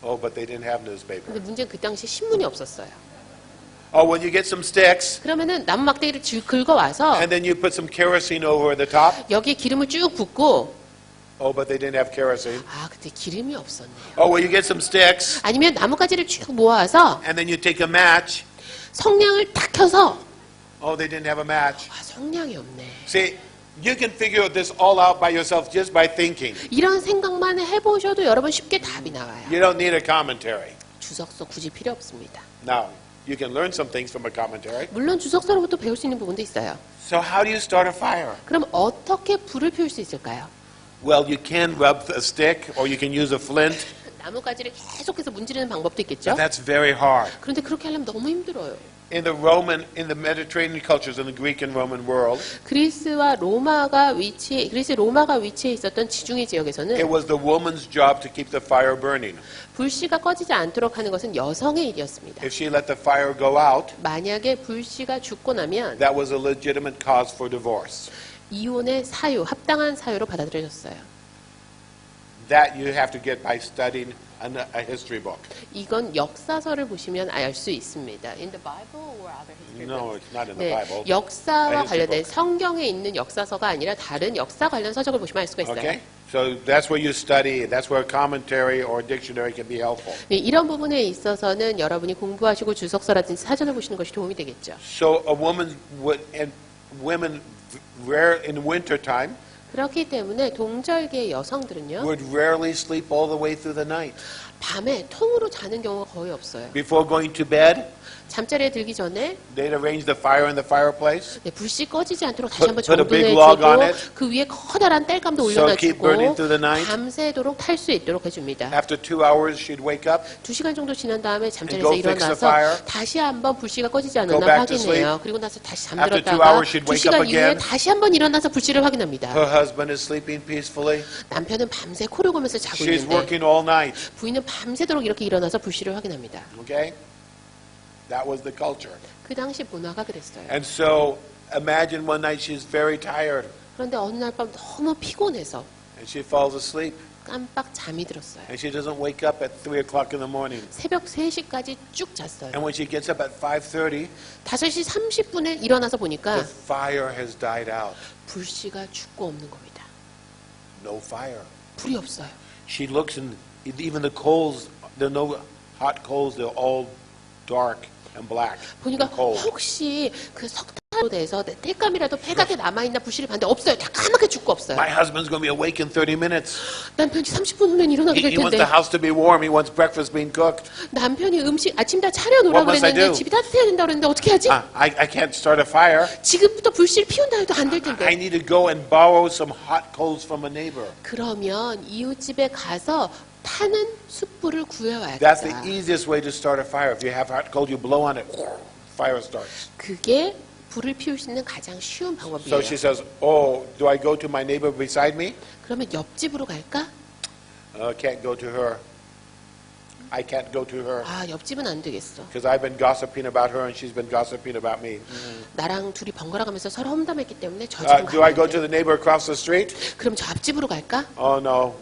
Oh, but they didn't have 근데 newspaper. 문제는 그 당시 신문이 없었어요. Oh, when you get some sticks, 그러면은 나무 막대기를 긁어와서 and then you put some kerosene over the top, 여기에 기름을 쭉 붓고 Oh, but they didn't have kerosene. 아, 그때 기름이 없었네요. Oh, well, you get some sticks, 아니면 나뭇가지를 쭉 모아서 and then you take a match. 성냥을 딱 켜서 Oh, they didn't have a match. 아, 성냥이 없네. See, you can figure this all out by yourself just by thinking. 이런 생각만 해보셔도 여러분 쉽게 답이 나와요. You don't need a commentary. 주석서 굳이 필요 없습니다. Now, you can learn some things from a commentary. 물론 주석서로부터 배울 수 있는 부분도 있어요. So how do you start a fire? 그럼 어떻게 불을 피울 수 있을까요? Well, you can rub a stick, or you can use a flint, 나뭇가지를 계속해서 문지르는 방법도 있겠죠? but that's very hard. 그런데 그렇게 하려면 너무 힘들어요. In the Mediterranean cultures, in the Greek and Roman world, 그리스 로마가 위치해 있었던 지중해 it 지역에서는 was the woman's job to keep the fire burning. 불씨가 꺼지지 않도록 하는 것은 여성의 일이었습니다. If she let the fire go out, 만약에 불씨가 죽고 나면 that was a legitimate cause for divorce. 이혼의 사유, 합당한 사유로 받아들여졌어요. That you have to get by studying a history book. 이건 역사서를 보시면 알 수 있습니다. In the Bible or other history No, books? it's not in the 네, Bible. 역사와 A history 관련된 book. 성경에 있는 역사서가 아니라 다른 역사 관련 서적을 보시면 알 수가 있어요. Okay? So that's where you study. That's where a commentary or a dictionary can be helpful. 네, 이런 부분에 있어서는 여러분이 공부하시고 주석서라든지 사전을 보시는 것이 도움이 되겠죠. So a woman and women rare in winter time 그렇기 때문에 동절기의 여성들은요, would rarely sleep all the way through the night. 밤에 통으로 자는 경우가 거의 없어요. Before going to bed, 잠자리에 들기 전에 they'd arrange the fire in the fireplace. 네, 불씨 꺼지지 않도록 다시 한번 Put a big log on it. 정돈해주고 그 위에 커다란 땔감도 So keep burning 올려놔주고 through the night. 밤새도록 탈 수 있도록 해줍니다. After 2 hours, she'd wake up. 2시간 정도 지난 다음에 And 잠자리에서 go fix the 일어나서 fire. 다시 한번 불씨가 꺼지지 Go 않았나 back to 확인해요. 그리고 나서 다시 After 2 잠들었다가 hours, she'd wake up 2시간 이후에 again. 다시 한번 일어나서 불씨를 확인합니다. Her husband is sleeping peacefully. 남편은 밤새 코를 고면서 자고 She's 있는데 working all night. 부인은 밤새도록 이렇게 일어나서 불씨를 확인합니다. Okay? That was the culture. 그 당시 문화가 그랬어요. And so imagine one night she's very tired 그런데 어느 날 밤 너무 피곤해서 and she falls asleep 깜빡 잠이 들었어요. and she doesn't wake up at 3 o'clock in the morning. 새벽 3시까지 쭉 잤어요. And when she gets up at 5:30, 5시 30분에 일어나서 보니까 the fire has died out. 불씨가 죽고 없는 겁니다. No fire. 불이 없어요. She looks and even the coals, there are no hot coals, they're all dark and black 보니까 and cold. 혹시 그 석탄으로 돼서 땔감이라도 폐각에 남아있나 불씨를 봤는데 없어요. 다 까맣게 죽고 없어요. My husband's going to be awake in 30 minutes. 남편이 30분 후면 일어나게 될 He wants 텐데 the house to be warm. He wants breakfast being cooked. 남편이 아침 다 차려놓으라 What must I 그랬는데 do? 집이 따뜻해야 된다 그랬는데 어떻게 하지? I can't start a fire. 지금부터 불씨를 피운다 해도 안 될 I 텐데. need to go and borrow some hot coals from a neighbor. 그러면 이웃집에 가서 타는 숯불을 That's the 구해와야겠다. easiest way to start a fire. If you have hot coals, you blow on it, fire starts. 그게 불을 피울 수 있는 가장 쉬운 So 방법이에요. she says, "Oh, do I go to my neighbor beside me? 그러면 옆집으로 갈까? Can't go to her. I can't go to her 아, 옆집은 안 되겠어. because I've been gossiping about her and she's been gossiping about me. 나랑 둘이 번갈아 가면서 서로 험담했기 때문에 저 집은 Do I 가면 go 안 to 돼. the neighbor across the street? 그럼 저 앞집으로 갈까? Oh no,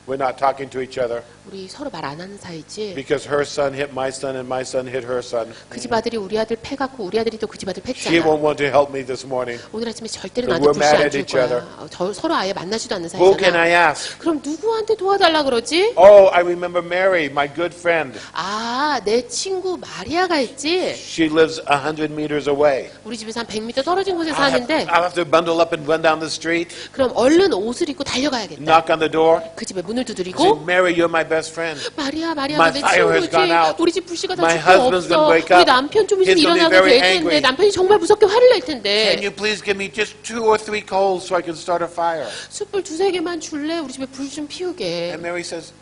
we're not talking to each other 우리 서로 말 안 하는 사이지. because her son hit my son and my son hit her son. 그 집 아들이 우리 아들 패갖고 우리 아들이 또 그 집 아들 She 팼잖아. won't want to help me this morning. 오늘 아침에 절대로 We're 나한테 불씨 mad 안 at 줄 each 거야. other. 서로 아예 만나지도 않는 Who can 사이잖아. I ask? 그럼 누구한테 도와달라 그러지? Oh, I remember Mary, my good friend. 아, 내 친구 마리아가 있지. She lives 100 meters away. 우리 집에서 한 100m 떨어진 곳에 I'll 사는데 have to bundle up and run down the street, 그럼 얼른 옷을 입고 달려가야겠다. knock on the door, 그 집에 문을 say, 두드리고 Mary, you're my best friend. 마리아 My 너 내 fire has 친구지. gone out. 우리 집 불씨가 다 My 죽고 husband's 없어. gonna wake 우리 up. 남편 좀 있으면 He's gonna be 일어나게 very 될 텐데 angry. 남편이 정말 무섭게 화를 낼 Can 텐데 you please give me just 2 or 3 coals so I can start a fire? 숯불 2-3개만 줄래? 우리 집에 불 좀 피우게. And Mary says,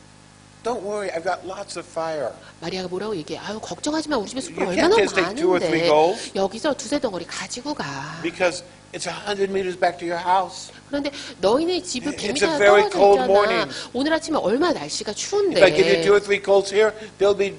don't worry, I've got lots of fire. 마리아가 뭐라고 얘기해? 아유 걱정하지 마. 우리 집에 숯불 You 얼마나 can't just take 2 or 3 많은데 goals. 여기서 2-3 덩어리 가지고 가. Because it's 100 meters back to your house. 그런데 너희네 집은 It's a 100m very 떨어져 cold 있잖아. morning. 오늘 아침에 얼마나 날씨가 추운데. If I give you 2 or 3 coals here, they'll be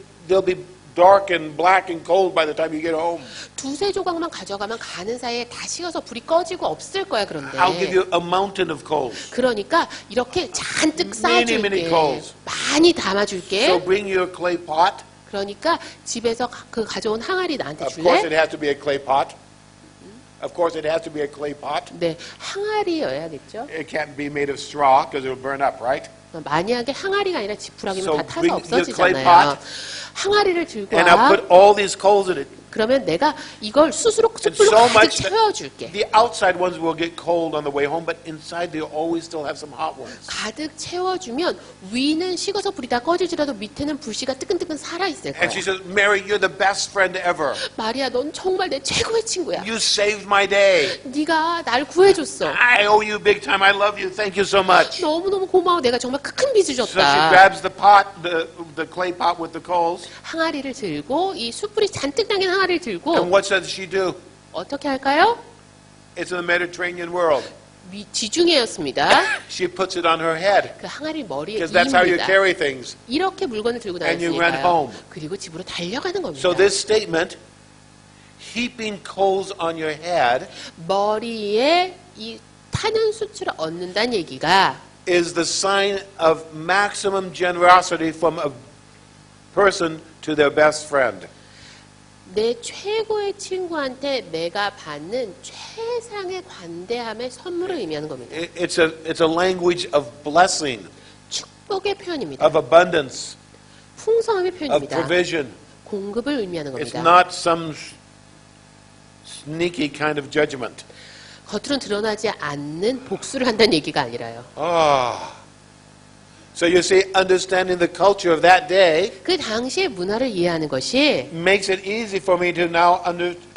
dark and black and cold by the time you get home. 2-3 조각만 가져가면 가는 사이에 다 식어서 불이 꺼지고 없을 거야. 그런데 I'll give you a mountain of coals. 그러니까 이렇게 잔뜩 Many, many 쌓아줄게. coals. 많이 So 담아줄게. bring your clay pot. 그러니까 집에서 그 가져온 항아리 나한테 Of course, it 줄래? has to be a clay pot. Of course, it has to be a clay pot. 네, 항아리여야겠죠. It can't be made of straw because it will burn up, right? 만약에 항아리가 아니라 지푸라기면 So 다 타서 bring the clay 없어지잖아요. pot. 항아리를 들고 And I'll 와. put all these coals in it. 그러면 내가 이걸 숯으로 And 숯불로 so 가득 much that 채워줄게. the outside ones will get cold on the way home, but inside they'll always still have some hot ones. 가득 채워주면 위는 식어서 불이 다 꺼지더라도 밑에는 불씨가 뜨끈뜨끈 살아있을 거야. And she says, Mary, you're the best friend ever. 마리아, 넌 정말 내 최고의 친구야. You saved my day. 네가 날 구해줬어. I owe you big time. I love you. Thank you so much. 너무너무 고마워. 내가 정말 큰 빚을 So she 줬다. grabs the pot, the clay pot with the coals. 항아리를 들고 이 숯불이 잔뜩 담긴 항아리를 And 들고 what does she do? 어떻게 할까요? It's in the Mediterranean world. 지중해였습니다. She puts it on her head 그 항아리 머리에 because that's how you 이입니다. carry things. 이렇게 물건을 들고 And you ran 다녔으니까요. home. 그리고 집으로 달려가는 겁니다. So this statement, heaping coals on your head, 머리에 이 타는 수치를 얻는다는 얘기가 is the sign of maximum generosity from a person to their best friend. 내 최고의 친구한테 내가 받는 최상의 관대함의 선물을 의미하는 겁니다. It's a language of blessing, 축복의 표현입니다. of abundance, 풍성함의 of 표현입니다. provision. 공급을 의미하는 It's 겁니다. not some sneaky kind of judgment. 겉으로는 드러나지 않는 복수를 한다는 얘기가 아니라요. So you see, understanding the culture of that day 그 당시의 문화를 이해하는 것이 makes it easy for me to now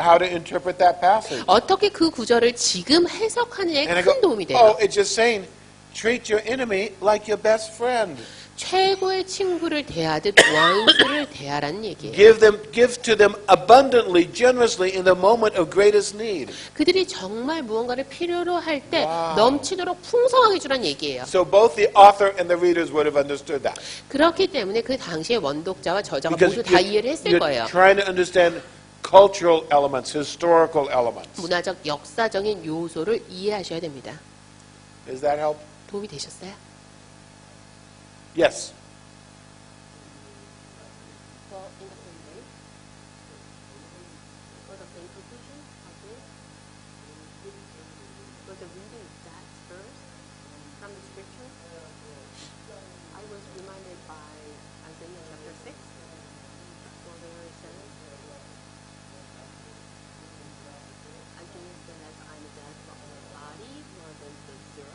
how to interpret that passage. 어떻게 그 구절을 지금 해석하느냐에 And I 큰 go, 도움이 돼요. oh, it's just saying, treat your enemy like your best friend. 최고의 친구를 대하듯 원수를 대하라는 얘기예요. Give to them abundantly, generously in the moment of greatest need. 그들이 정말 무언가를 필요로 할 때 넘치도록 풍성하게 주란 얘기예요. So both the author and the readers would have understood that. 그렇기 때문에 그 당시의 원독자와 저자가 Because 모두 다 이해를 했을 you're 거예요. trying to understand cultural elements, historical elements. 문화적 역사적인 요소를 이해하셔야 됩니다. Does that help? 도움이 되셨어요? Yes.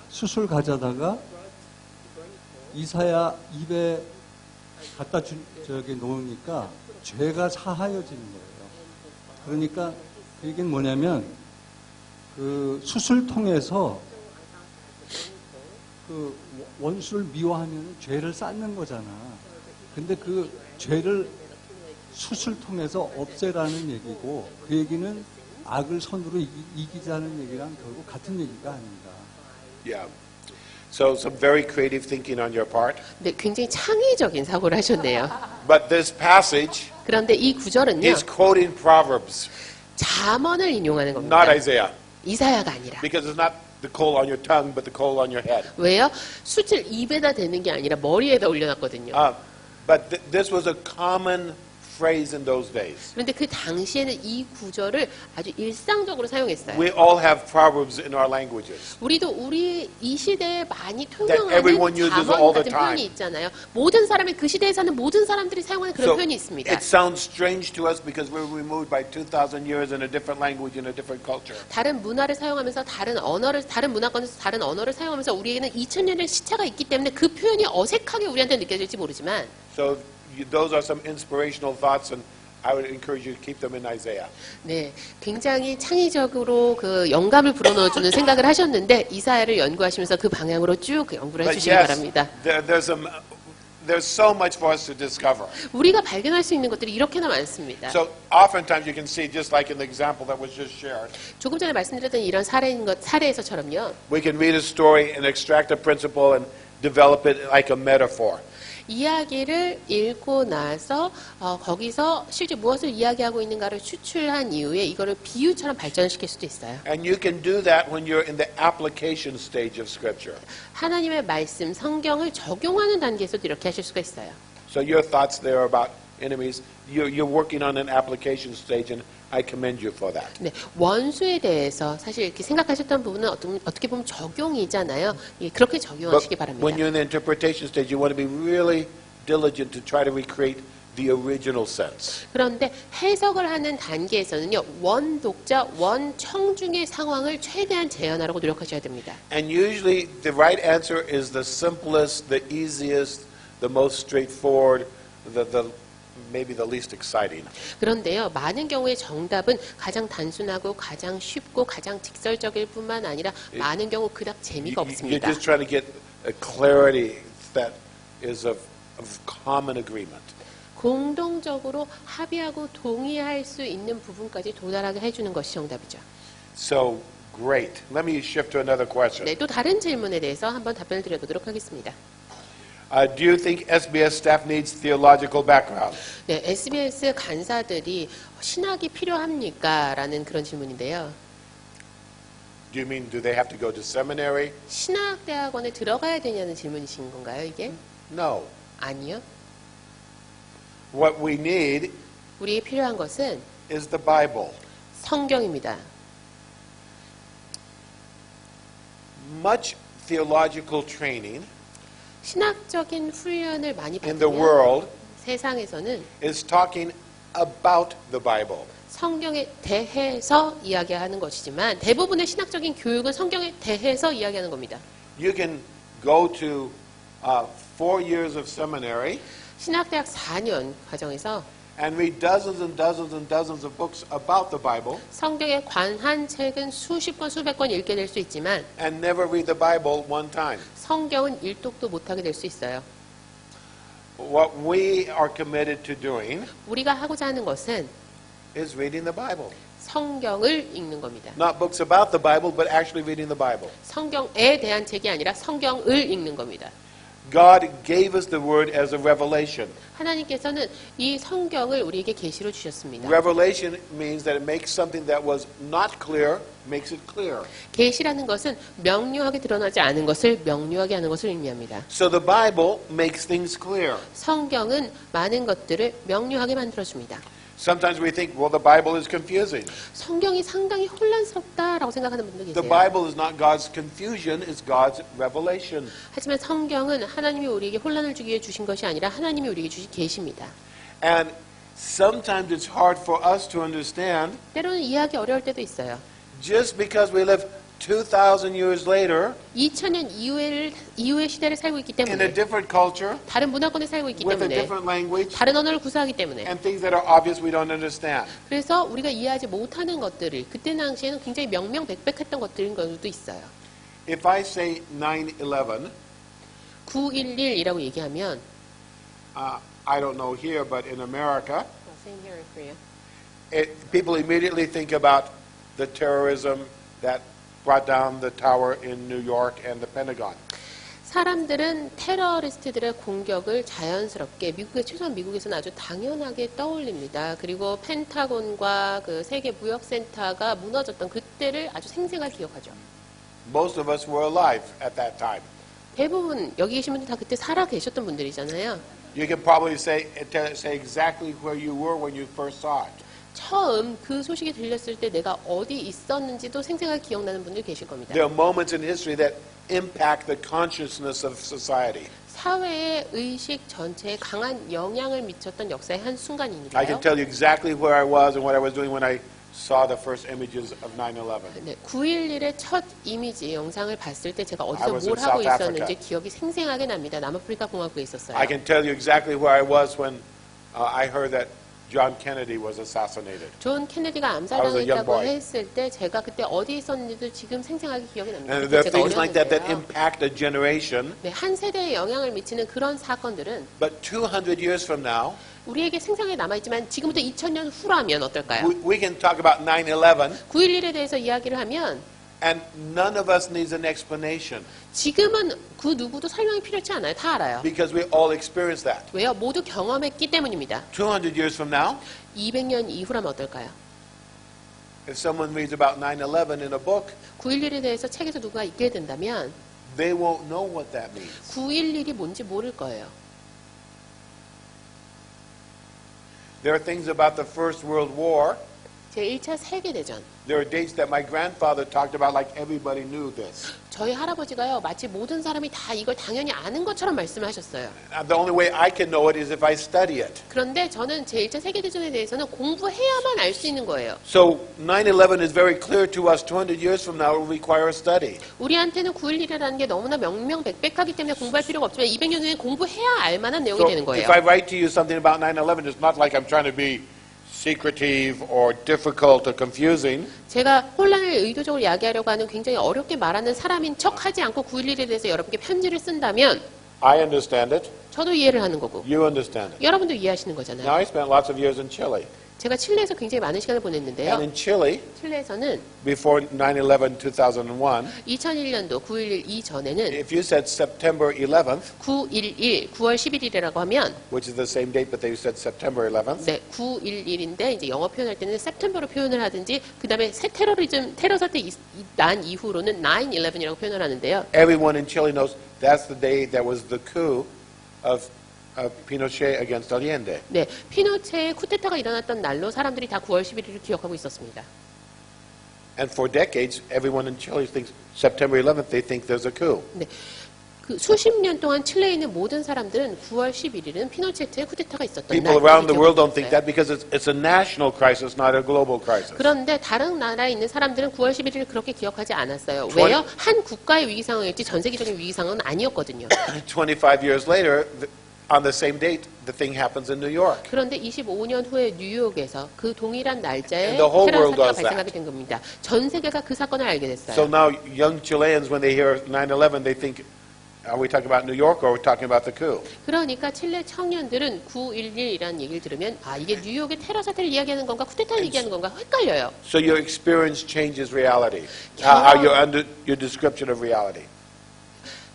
숯을 가져다가 이사야 입에 갖다 놓으니까 죄가 사하여지는 거예요. 그러니까 그 얘기는 뭐냐면 그 숯을 통해서 그 원수를 미워하면 죄를 쌓는 거잖아. 근데 그 죄를 숯을 통해서 없애라는 얘기고 그 얘기는 악을 선으로 이기자는 얘기랑 결국 같은 얘기가 아닌가. Yeah. So some very creative thinking on your part. 네, 굉장히 창의적인 사고를 하셨네요. But this passage 그런데 이 구절은요, is quoting Proverbs, 잠언을 인용하는 not 겁니다. Isaiah. 이사야가 아니라. Because it's not the coal on your tongue, but the coal on your head. 왜요? 숯을 입에다 대는 게 아니라 머리에다 올려놨거든요. But this was a common phrase in those days. 그런데 그 당시에는 이 구절을 아주 일상적으로 사용했어요. We all have Proverbs in our languages. 우리도 우리 이 시대에 많이 everyone 통용하는 uses 잠언 all the 같은 time. 표현이 있잖아요. 모든 사람이 그 시대에 사는 모든 사람들이 사용하는 그런 So 표현이 있습니다. it sounds strange to us because we're removed by 2,000 years in a different language in a different culture. 다른 문화를 사용하면서 다른 문화권에서 다른 언어를 사용하면서 우리에게는 2000년의 시차가 있기 때문에 그 표현이 어색하게 우리한테 느껴질지 모르지만 So those are some inspirational thoughts, and I would encourage you to keep them in Isaiah. 네, 굉장히 창의적으로 그 영감을 불어넣어주는 생각을 하셨는데 이사야를 연구하시면서 그 방향으로 쭉 연구를 But 해주시기 바랍니다. there's so much for us to discover. 우리가 발견할 수 있는 것들이 이렇게나 많습니다. So oftentimes you can see, just like in the example that was just shared, 조금 전에 말씀드렸던 이런 사례에서처럼요. we can read a story and extract a principle and develop it like a metaphor. 이야기를 읽고 나서 거기서 실제 무엇을 이야기하고 있는가를 추출한 이후에 이거를 비유처럼 발전시킬 수도 있어요. And you can do that when you're in the application stage of Scripture. 하나님의 말씀, 성경을 적용하는 단계에서도 이렇게 하실 수가 있어요. So your thoughts there about enemies. You're working on an application stage, and I commend you for that. 네, 원수에 대해서 사실 이렇게 생각하셨던 부분은 어떻게 보면 적용이잖아요. 예, 그렇게 적용하시기 But 바랍니다. when you're in the interpretation stage, you want to be really diligent to try to recreate the original sense. 그런데 해석을 하는 단계에서는요, 원 독자, 원 청중의 상황을 최대한 재현하려고 노력하셔야 됩니다. And usually the right answer is the simplest, the easiest, the most straightforward, maybe the least exciting. 그런데요, 많은 경우에 정답은 가장 단순하고 가장 쉽고 가장 직설적일 뿐만 아니라 많은 경우 그닥 재미가 You're 없습니다. just trying to get a clarity that is of common agreement. 공동적으로 합의하고 동의할 수 있는 부분까지 도달하게 해주는 것이 정답이죠. So, great. Let me shift to another question. 네, 또 다른 질문에 대해서 한번 답변을 드려보도록 하겠습니다. Do you think SBS staff needs theological background? 네, SBS 간사들이 신학이 필요합니까? 라는 그런 질문인데요. Do you mean, do they have to go to seminary? 신학대학원에 들어가야 되냐는 질문이신 건가요, 이게? No. 아니요. What we need 우리에게 필요한 것은 is the Bible. 성경입니다. Much theological training 신학적인 훈련을 많이 in the 받으면 world 세상에서는 is talking about the Bible. 성경에 대해서 이야기하는 것이지만 대부분의 신학적인 교육은 성경에 대해서 이야기하는 겁니다. You can go to 4 years of seminary 신학대학 4년 과정에서 and read dozens and dozens and dozens of books about the Bible 성경에 관한 책은 수십 권, 수백 권 읽게 될 수 있지만 and never read the Bible one time. 성경은 일독도 못하게 될 수 있어요. What we are committed to doing 우리가 하고자 하는 것은 is reading the Bible. 성경을 읽는 겁니다. Not books about the Bible, but actually reading the Bible. 성경에 대한 책이 아니라 성경을 읽는 겁니다. God gave us the word as a revelation. 하나님께서는 이 성경을 우리에게 계시로 주셨습니다. Revelation means that it makes something that was not clear, makes it clear. 계시라는 것은 명료하게 드러나지 않은 것을 명료하게 하는 것을 의미합니다. So the Bible makes things clear. 성경은 많은 것들을 명료하게 만들어줍니다. Sometimes we think, well, the Bible is confusing. 성경이 상당히 혼란스럽다라고 생각하는 분도 The 계세요. Bible is not God's confusion, it's God's revelation. 하지만 성경은 하나님이 우리에게 혼란을 주기 위해 주신 것이 아니라 하나님이 우리에게 주신 계시입니다. And sometimes it's hard for us to understand 때로는 이해하기 어려울 때도 있어요. just because we live 2,000 years later 2000년 이후의 시대를 살고 있기 in a 때문에 different culture 다른 문화권에 살고 있기 with a 때문에 different language 다른 언어를 구사하기 때문에 and things that are obvious we don't understand. 그래서 우리가 이해하지 못하는 것들을 그때 당시에는 굉장히 명명백백했던 것들인 것도 있어요. If I say 9/11, 911이라고 얘기하면 I don't know here, but in America, Same here in Korea. people immediately think about the terrorism that brought down the tower in New York and the Pentagon. 사람들은 테러리스트들의 공격을 자연스럽게 최소한 미국에서는 아주 당연하게 떠올립니다. 그리고 펜타곤과 그 세계 무역센터가 무너졌던 그때를 아주 생생하게 기억하죠. Most of us were alive at that time. 대부분 여기 계신 분들 다 그때 살아 계셨던 분들이잖아요. You can probably say exactly where you were when you first saw it. 처음 그 소식이 들렸을 때 내가 어디 있었는지도 생생하게 기억나는 분들 계실 겁니다. There are moments in history that impact the consciousness of society. 사회의 의식 전체에 강한 영향을 미쳤던 역사의 한 I 순간이니까요. can tell you exactly where I was and what I was doing when I saw the first images of 9/11. 네, 9.11의 첫 이미지 영상을 봤을 때 제가 I 어디서 was 뭘 in 하고 South 있었는지 Africa. 기억이 생생하게 납니다. 남아프리카 공화국에 있었어요. I can tell you exactly where I was when I heard that John Kennedy was assassinated. 존 케네디가 I was a young 암살당했다고 boy. 했을 때 제가 그때 어디 있었는지도 지금 생생하게 기억이 납니다. And 그때 there are 제가 things like that that 어렸는데요. impact a generation. 네, 한 세대에 영향을 미치는 그런 사건들은 But 200 years from now, 우리에게 생생하게 남아있지만 지금부터 2000년 후라면 어떨까요? we can talk about 9/11 9.11에 대해서 이야기를 하면 and none of us needs an explanation 지금은 그 누구도 설명이 필요치 않아요. 다 알아요. because we all experienced that. 왜요? 모두 경험했기 때문입니다. 200 years from now, 200년 이후라면 어떨까요? if someone reads about 9/11 in a book, 9.11에 대해서 책에서 누가 읽게 된다면 they won't know what that means. 9.11이 뭔지 모를 거예요. There are things about the First World War. 제1차 세계대전. There are dates that my grandfather talked about like everybody knew this. 저희 할아버지가요, 마치 모든 사람이 다 이걸 당연히 아는 것처럼 말씀하셨어요. The only way I can know it is if I study it. 그런데 저는 제1차 세계대전에 대해서는 공부해야만 알 수 있는 거예요. So 9/11 is very clear to us. 200 years from now, it will require a study. 우리한테는 9.11이라는 게 너무나 명명백백하기 때문에 공부할 필요가 없지만 200년 후에 공부해야 알 만한 내용이 So 되는 거예요. if I write to you something about 9/11, it's not like I'm trying to be secretive or difficult or confusing. 제가 혼란을 의도적으로 야기하려고 하는 굉장히 어렵게 말하는 사람인 척 하지 않고 9.11에 대해서 여러분께 편지를 쓴다면 I understand it. 저도 이해를 하는 거고 You understand it. 여러분도 이해하시는 Now, 거잖아요. I spent lots of years in Chile. 제가 칠레에서 굉장히 많은 시간을 And 보냈는데요. in Chile, 칠레에서는 before 9/11, 2001, 2001년도 9.11 이전에는 if you said September 11th, 9.11, 9월 11일이라고 하면 which is the same date, but they said September 11th, 네, 9.11인데 이제 영어 표현할 때는 September로 표현을 하든지 그다음에 테러 사태 난 이후로는 9/11이라고 표현을 하는데요. everyone in Chile knows that's the day that was the coup of Pinochet against Allende. 네, 피노체의 쿠데타가 일어났던 날로 사람들이 다 9월 11일을 기억하고 있었습니다. And for decades, everyone in Chile thinks September 11th, they think there's a coup. 네, 그 수십 년 동안 칠레에 있는 모든 사람들은 9월 11일은 피노체트의 쿠데타가 있었던 날. People around the world don't think that because it's a national crisis, not a global crisis. 그런데 다른 나라에 있는 사람들은 9월 11일을 그렇게 기억하지 않았어요. 좋아요. 왜요? 한 국가의 위기 상황이었지 전 세계적인 위기 상황은 아니었거든요. 25 years later, on the same date, the thing happens in New York. 그런데 25년 후에 뉴욕에서 그 동일한 날짜에 And the whole 테러 world 사태가 does 발생하게 된 겁니다. 전 세계가 그 사건을 알게 됐어요. So now young Chileans, when they hear 9/11, they think, are we talking about New York or are we talking about the coup? 그러니까 칠레 청년들은 9.11이라는 얘기를 들으면 아 이게 뉴욕의 테러 사태를 이야기하는 건가 쿠데타를 얘기하는 건가 헷갈려요. So your experience changes reality. Your description of reality.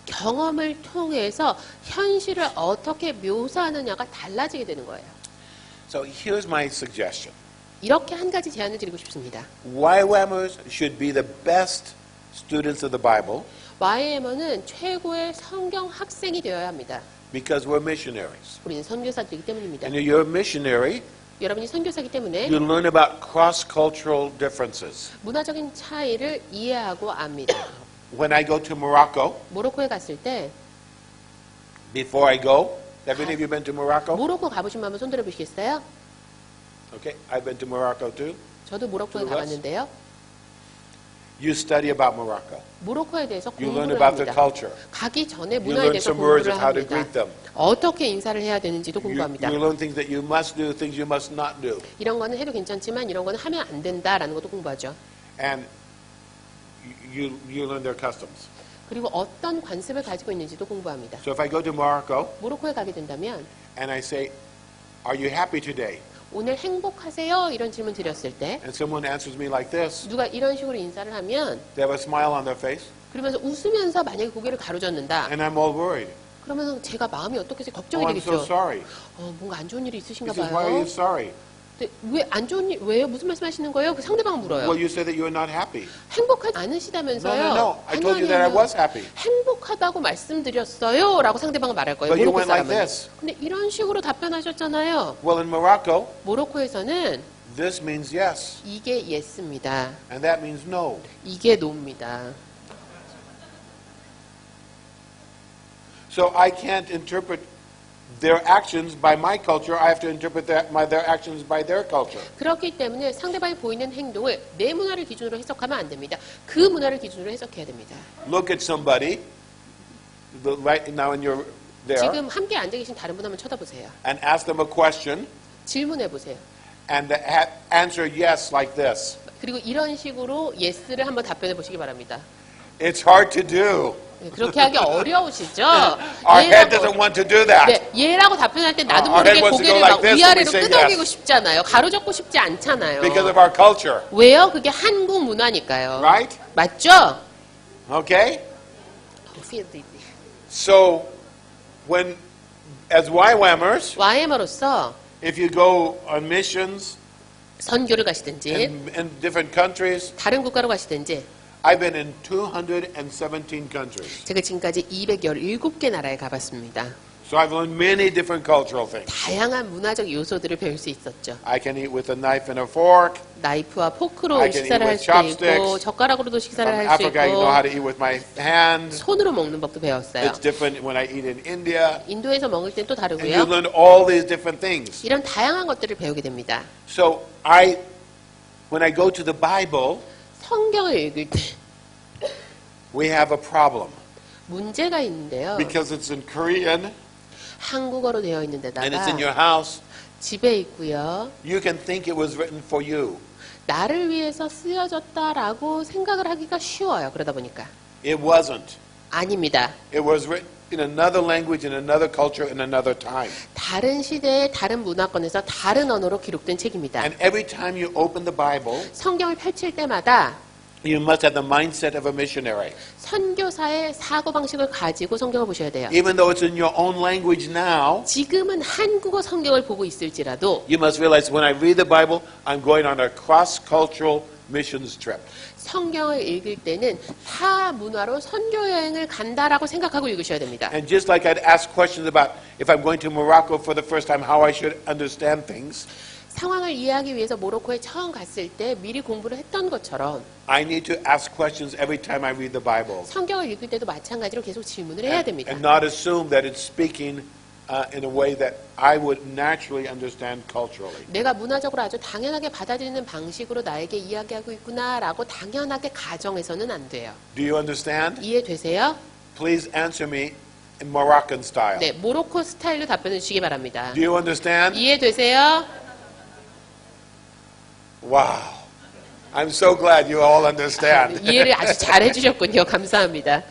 경험을 통해서 현실을 어떻게 묘사하느냐가 달라지게 되는 거예요. So here's my suggestion. 이렇게 한 가지 제안을 드리고 싶습니다. YWAMers should be the best students of the Bible YM은 최고의 성경 학생이 되어야 합니다. because we're missionaries. 우리는 선교사들이기 때문입니다. And you're a missionary, 여러분이 선교사이기 때문에 you learn about cross-cultural differences. 문화적인 차이를 이해하고 압니다. When I go to Morocco, 모로코에 갔을 때 before I go, have any of you been to Morocco? 모로코 가보신 분 한번 손들어 보시겠어요? Okay, I've been to Morocco too. 저도 모로코에 Two of us. 가봤는데요. You study about Morocco. 모로코에 대해서 You learn 공부를 about their 합니다. culture. 가기 전에 You 문화에 learn 대해서 some words 공부를 of how to 합니다. greet them. 어떻게 인사를 해야 되는지도 You 공부합니다. learn things that you must do, things you must not do. 이런 거는 해도 괜찮지만 이런 거는 하면 안 된다라는 것도 공부하죠. And you learn their customs. 그리고 어떤 관습을 가지고 있는지도 공부합니다. So if I go to Morocco 모로코에 가게 된다면 and I say, are you happy today? 오늘 행복하세요? 이런 질문 드렸을 때 And someone answers me like this, 누가 이런 식으로 인사를 하면 they have a smile on their face, 그러면서 웃으면서 만약에 고개를 가로젓는다. and I'm all worried. 그러면 제가 마음이 어떻게 걱정이 Oh, I'm so 되겠죠. sorry. 뭔가 안 좋은 일이 He 있으신가 says, why are you 봐요. sorry? 왜 안 좋은 일 왜요? 무슨 말씀하시는 거예요? 그 상대방은 물어요. Well, you said that you were not happy. 행복하지 No, 않으시다면서요? no, no. I told you that I was happy. 행복하다고 말씀드렸어요. 라고 상대방은 말할 거예요. But you 모로코 went like 사람은. this. 근데 이런 식으로 답변하셨잖아요. Well, in Morocco, 모로코에서는 this means yes, 이게 예스입니다. and that means no. 이게 노입니다. So I can't interpret their actions by my culture. I have to interpret their actions by their culture. 그렇기 때문에 상대방이 보이는 행동을 내 문화를 기준으로 해석하면 안 됩니다. 그 문화를 기준으로 해석해야 됩니다. Look at somebody, right now when you're there, 지금 함께 앉아 계신 다른 분 한번 쳐다보세요. and ask them a question, 질문해 보세요. and answer yes like this. 그리고 이런 식으로 예스를 한번 답변해 보시기 바랍니다. It's hard to do. 그렇게 하기 어려우시죠? Our head doesn't want to do that. 네, 얘라고 답변할 때 나도 Our 모르게 head wants to go 고개를 like 막 this when we 위아래로 say 끄덕이고 yes. 싶잖아요. 가로젓고 싶지 않잖아요. Because of our culture, 왜요? 그게 한국 문화니까요. right? 맞죠? Okay? So, as YWAMers, YM으로서 if you go on missions 선교를 가시든지 in different countries, 다른 국가로 가시든지 I've been in 217 countries. 제가 지금까지 217개 나라에 가봤습니다. So I've learned many different cultural things. 다양한 문화적 요소들을 배울 수 있었죠. I can eat with a knife and a fork. 나이프와 포크로 I can 식사를 eat 할 with 수도 있고 chopsticks. 젓가락으로도 From 식사를 할 수 Africa, I know how to 있고 eat with my hands. 손으로 먹는 법도 배웠어요. It's different when I eat in India. 인도에서 먹을 땐 또 And you 다르고요. learn all these different things. 이런 다양한 것들을 배우게 됩니다. So when I go to the Bible, 성경을 읽을 때 we have a problem. 문제가 있는데요. Because it's in Korean 한국어로 되어 있는 and it's in your 데다가 house, 집에 있고요. you can think it was written for you. 나를 위해서 쓰여졌다라고 생각을 하기가 쉬워요. 그러다 보니까. It wasn't. 아닙니다. It was written in another language, in another culture, in another time. 다른 시대의 다른 문화권에서 다른 언어로 기록된 책입니다. And every time you open the Bible, 성경을 펼칠 때마다 you must have the mindset of a missionary. 선교사의 사고방식을 가지고 성경을 보셔야 돼요. Even though it's in your own language now, 지금은 한국어 성경을 보고 있을지라도 you must realize when I read the Bible, I'm going on a cross-cultural missions trip. 성경을 읽을 때는 타 문화로 선교 여행을 간다라고 생각하고 읽으셔야 됩니다. And just like I'd ask questions about if I'm going to Morocco for the first time, how I should understand things, 상황을 이해하기 위해서 모로코에 처음 갔을 때 미리 공부를 했던 것처럼 I need to ask questions every time I read the Bible. 성경을 읽을 때도 마찬가지로 계속 질문을 해야 됩니다. And not assume that it's speaking in a way that I would naturally understand culturally. 내가 문화적으로 아주 당연하게 받아들이는 방식으로 나에게 이야기하고 있구나라고 당연하게 가정해서는 안 돼요. Do you understand? 이해되세요? Please answer me in Moroccan style. 네, 모로코 스타일로 답변해 주시기 바랍니다. Do you understand? 이해되세요? Wow. I'm so glad you all understand. 이해를 아주 잘 해주셨군요. 감사합니다.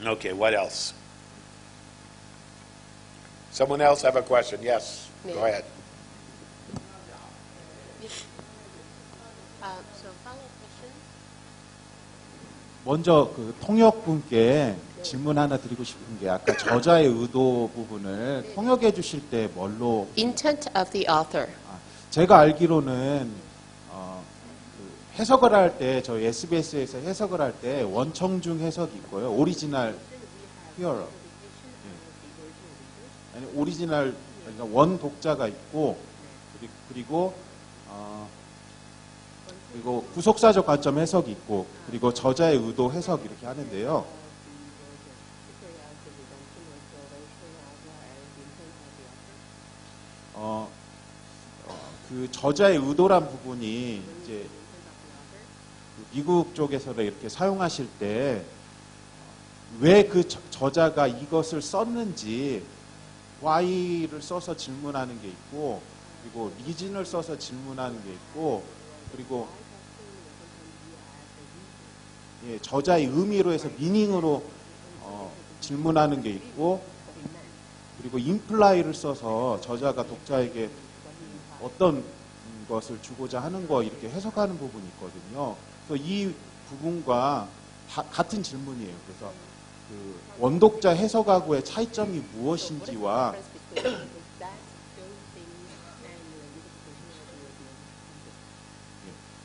Okay, what else? Someone else have a question? Yes, 네. go ahead. 먼저 그 통역분께 질문 하나 드리고 싶은 게 아까 저자의 의도 부분을 통역해 주실 때 뭘로 Intent of the author. 제가 알기로는 그 해석을 할 때 저희 SBS에서 해석을 할 때 원청중 해석이 있고요. 오리지널 히어러. 아니, 오리지널 그러니까 원 독자가 있고 그리고 구속사적 관점 해석이 있고 그리고 저자의 의도 해석 이렇게 하는데요. 그 저자의 의도란 부분이 이제 미국 쪽에서 이렇게 사용하실 때 왜 그 저자가 이것을 썼는지 why를 써서 질문하는 게 있고 그리고 reason을 써서 질문하는 게 있고 그리고 저자의 의미로 해서 meaning으로 질문하는 게 있고 그리고 imply를 써서 저자가 독자에게 어떤 것을 주고자 하는 거 이렇게 해석하는 부분이 있거든요. 그래서 이 부분과 같은 질문이에요. 그래서 그 원독자 해석하고의 차이점이 무엇인지와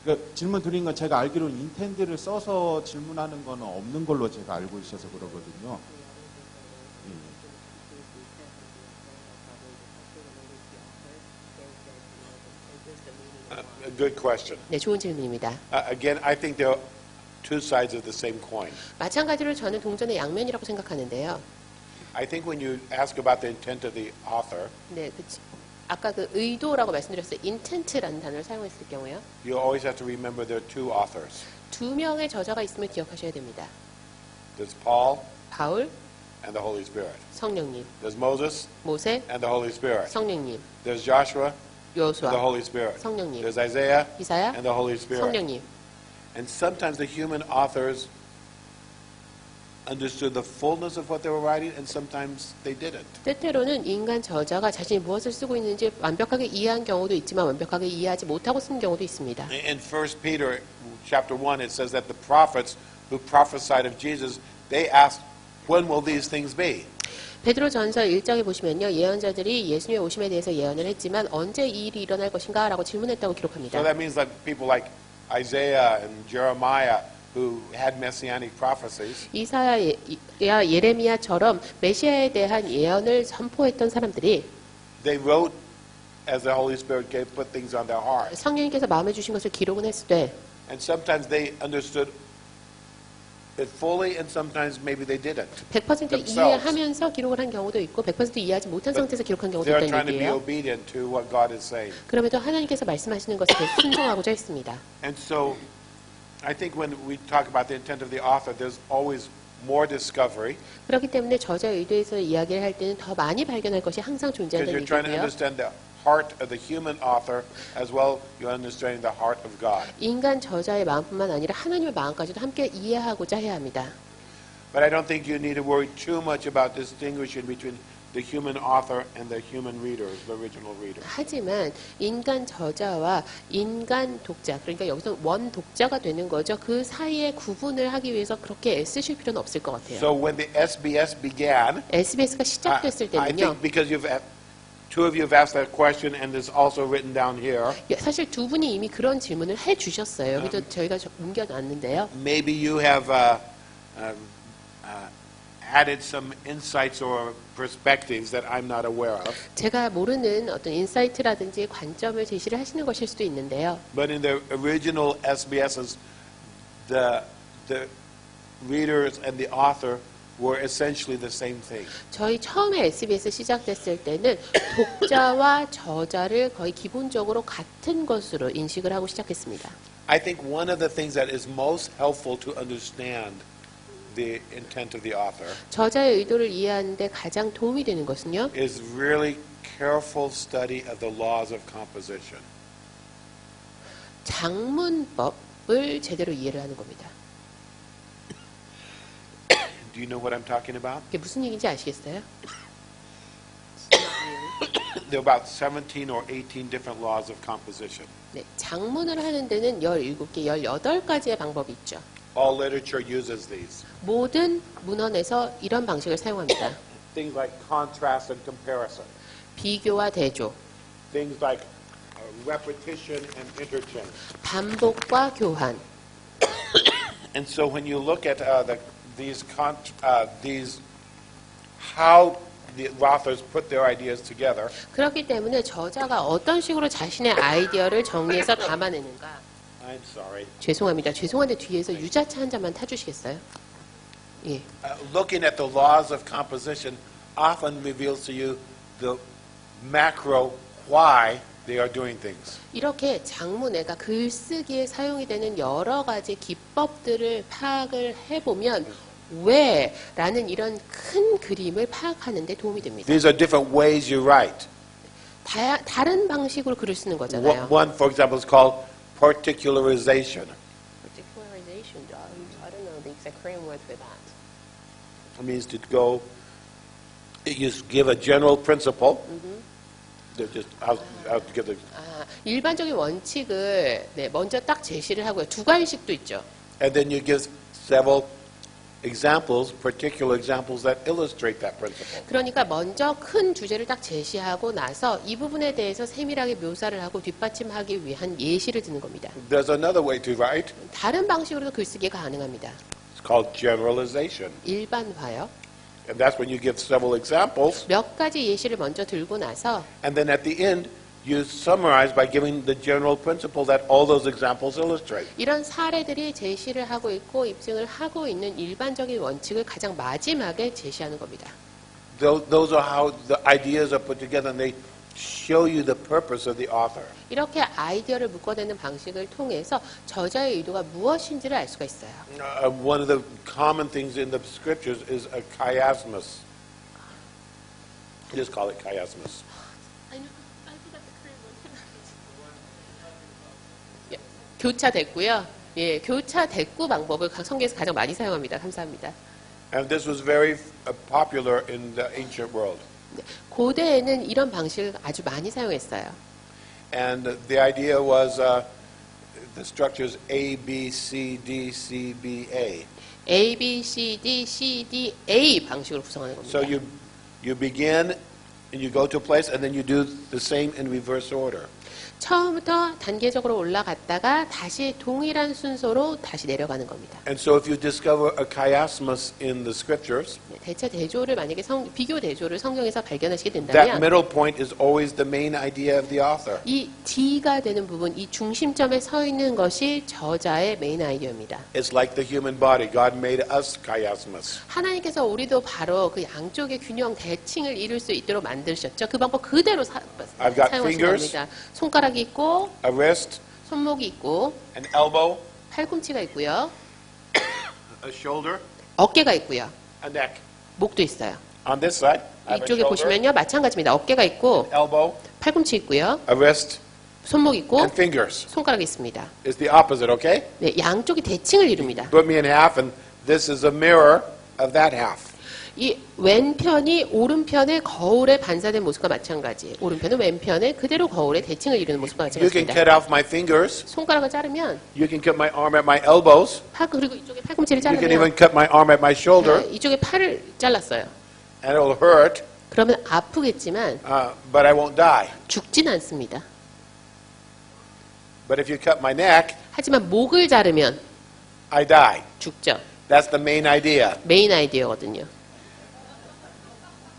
그러니까 질문 드린 건 제가 알기로는 인텐드를 써서 질문하는 거는 없는 걸로 제가 알고 있어서 그러거든요. A good question. 네, 좋은 질문입니다. Again, I think there are two sides of the same coin. 마찬가지로 저는 동전의 양면이라고 생각하는데요. I think when you ask about the intent of the author, 네, 아까 그 의도라고 말씀드렸어요. intent라는 단어를 사용했을 경우요. you always have to remember there are two authors. 두 명의 저자가 있음을 기억하셔야 됩니다. There's Paul 바울, and the Holy Spirit. 성령님, There's Moses 모세, and the Holy Spirit. 성령님, There's Joshua and the 여호수아, Holy Spirit. 성령님, There's Isaiah 이사야, and the Holy Spirit. 성령님. And sometimes the human authors understood the fullness of what they were writing, and sometimes they didn't. 때때로는 인간 저자가 자신이 무엇을 쓰고 있는지 완벽하게 이해한 경우도 있지만 완벽하게 이해하지 못하고 쓴 경우도 있습니다. In 1 Peter chapter 1, it says that the prophets who prophesied of Jesus, they asked, when will these things be? 베드로전서 1장에 보시면요. 예언자들이 예수님의 오심에 대해서 예언을 했지만 언제 이 일이 일어날 것인가 라고 질문했다고 기록합니다. So that means that people like Isaiah and Jeremiah, who had messianic prophecies, 이사야 예레미야처럼 메시아에 대한 예언을 선포했던 사람들이 they wrote as the Holy Spirit gave, put things on their heart. 성령님께서 마음에 주신 것을 기록은 했을 때 And sometimes they understood it fully, and sometimes maybe they didn't. 100% themselves. 이해하면서 기록을 한 경우도 있고 100% 이해하지 못한 상태에서 기록한 경우도 They're 있다는 trying to be 얘기예요. obedient to what God is saying. 그럼에도 하나님께서 말씀하시는 것에 계속 순종하고자 했습니다. And so I think when we talk about the intent of the author, there's always more discovery 그렇기 때문에 저자의 의도에서 이야기를 할 때는 더 많이 발견할 것이 항상 because 존재한다는 you're trying to 얘기고요. understand the heart of the human author as well you're understanding the heart of God. 인간 저자의 마음뿐만 아니라 하나님의 마음까지도 함께 이해하고자 해야 합니다. But I don't think you need to worry too much about distinguishing between the human author and the human readers, the original reader. 하지만 인간 저자와 인간 독자, 그러니까 여기서 원 독자가 되는 거죠. 그 사이에 구분을 하기 위해서 그렇게 애쓰실 필요는 없을 것 같아요. So when the SBS began, SBS가 시작됐을 I 때는요. think because two of you have asked that question and it's also written down here, 사실 두 분이 이미 그런 질문을 해주셨어요. 그래서 저희가 옮겨놨는데요. maybe you have added some insights or perspectives that I'm not aware of. 제가 모르는 어떤 인사이트라든지 관점을 제시를 하시는 것일 수도 있는데요. But in the original SBSs, the readers and the author were essentially the same thing. 저희 처음에 SBS 시작됐을 때는 독자와 저자를 거의 기본적으로 같은 것으로 인식을 하고 시작했습니다. I think one of the things that is most helpful to understand the intent of the author 저자의 의도를 이해하는데 가장 도움이 되는 것은요. is really careful study of the laws of composition. 장문법을 제대로 이해를 하는 겁니다. Do you know what I'm talking about? 이게 무슨 얘기인지 아시겠어요? There are about 17 or 18 different laws of composition. 네, 장문을 하는 데는 17개, 18가지의 방법이 있죠. All literature uses these. 모든 문헌에서 이런 방식을 사용합니다. Things like contrast and comparison. 비교와 대조, Things like repetition and interchange. 반복과 교환. And so when you look at these how the authors put their ideas together, 그렇기 때문에 저자가 어떤 식으로 자신의 아이디어를 정리해서 담아내는가. I'm sorry. 죄송합니다. 죄송한데 뒤에서 유자차 한 잔만 타주시겠어요? 예. Looking at the laws of composition often reveals to you the macro why they are doing things. 이렇게 장문애가 글쓰기에 사용이 되는 여러 가지 기법들을 파악을 해보면 왜라는 이런 큰 그림을 파악하는 데 도움이 됩니다. These are different ways you write. 다른 방식으로 글을 쓰는 거잖아요. One, for example, is called particularization. Particularization, I don't know the exact Korean word for that. It means to go, you give a general principle. I'll give the, 일반적인 원칙을 먼저 딱 제시를 하고요. 두 가지씩도 있죠. and then you give several examples, particular examples that illustrate that principle. 그러니까 먼저 큰 주제를 딱 제시하고 나서 이 부분에 대해서 세밀하게 묘사를 하고 뒷받침하기 위한 예시를 드는 겁니다. There's another way to write. 다른 방식으로도 글쓰기가 가능합니다. It's called generalization. 일반화요. And that's when you give several examples, 몇 가지 예시를 먼저 들고 나서 and then at the end, you summarize by giving the general principle that all those examples illustrate. 이런 사례들이 제시를 하고 있고 입증을 하고 있는 일반적인 원칙을 가장 마지막에 제시하는 겁니다. Those are how the ideas are put together, and they show you the purpose of the author. 이렇게 아이디어를 묶어내는 방식을 통해서 저자의 의도가 무엇인지를 알 수가 있어요. One of the common things in the scriptures is a chiasmus. Just call it chiasmus. 교차됐고요. 예, 교차됐고 방법을 성경에서 가장 많이 사용합니다. 감사합니다. And this was very popular in the ancient world. 고대에는 이런 방식을 아주 많이 사용했어요. And the idea was the structure is A, B, C, D, C, B, A. A, B, C, D, C, D, A 방식으로 구성하는 겁니다. So you begin and you go to a place and then you do the same in reverse order. 처음부터 단계적으로 올라갔다가 다시 동일한 순서로 다시 내려가는 겁니다. And so if you discover a chiasmus in the scriptures, 네, 대처 대조를 만약에 비교 대조를 성경에서 발견하시게 that 된다면 middle point is always the main idea of the author. 이 D가 되는 부분, 이 중심점에 서 있는 것이 저자의 메인 아이디어입니다. It's like the human body. God made us chiasmus. 하나님께서 우리도 바로 그 양쪽의 균형 대칭을 이룰 수 있도록 만드셨죠. 그 방법 그대로 I've got 사용하신 fingers. 겁니다. 손가락이 있고 A wrist, 손목이 있고 an elbow, 팔꿈치가 있고요. a shoulder, 어깨가 있고요. a neck. 목도 있어요. On this side, I have a 이쪽에 shoulder, 보시면요. 마찬가지입니다. 어깨가 있고 elbow, 팔꿈치 있고요. a wrist, 손목 있고 and fingers. 손가락이 있습니다. It's the opposite, okay? 네, 양쪽이 대칭을 이룹니다. Put me in half, and this is a mirror of that half. 이 왼편이 오른편의 거울에 반사된 모습과 마찬가지. 오른편은 왼편의 그대로 거울에 대칭을 이루는 모습과 You can 마찬가지입니다. cut off my fingers. 손가락을 자르면 You can cut my arm at my elbows. 그리고 이쪽에 팔꿈치를 You can even 자르면 cut my arm at my shoulder, 네, 이쪽에 팔을 잘랐어요. and it'll hurt, 그러면 아프겠지만 but I won't die. 죽진 않습니다. But if you cut my neck, 하지만 목을 자르면 I die. 죽죠. That's the main idea. 메인 아이디어거든요.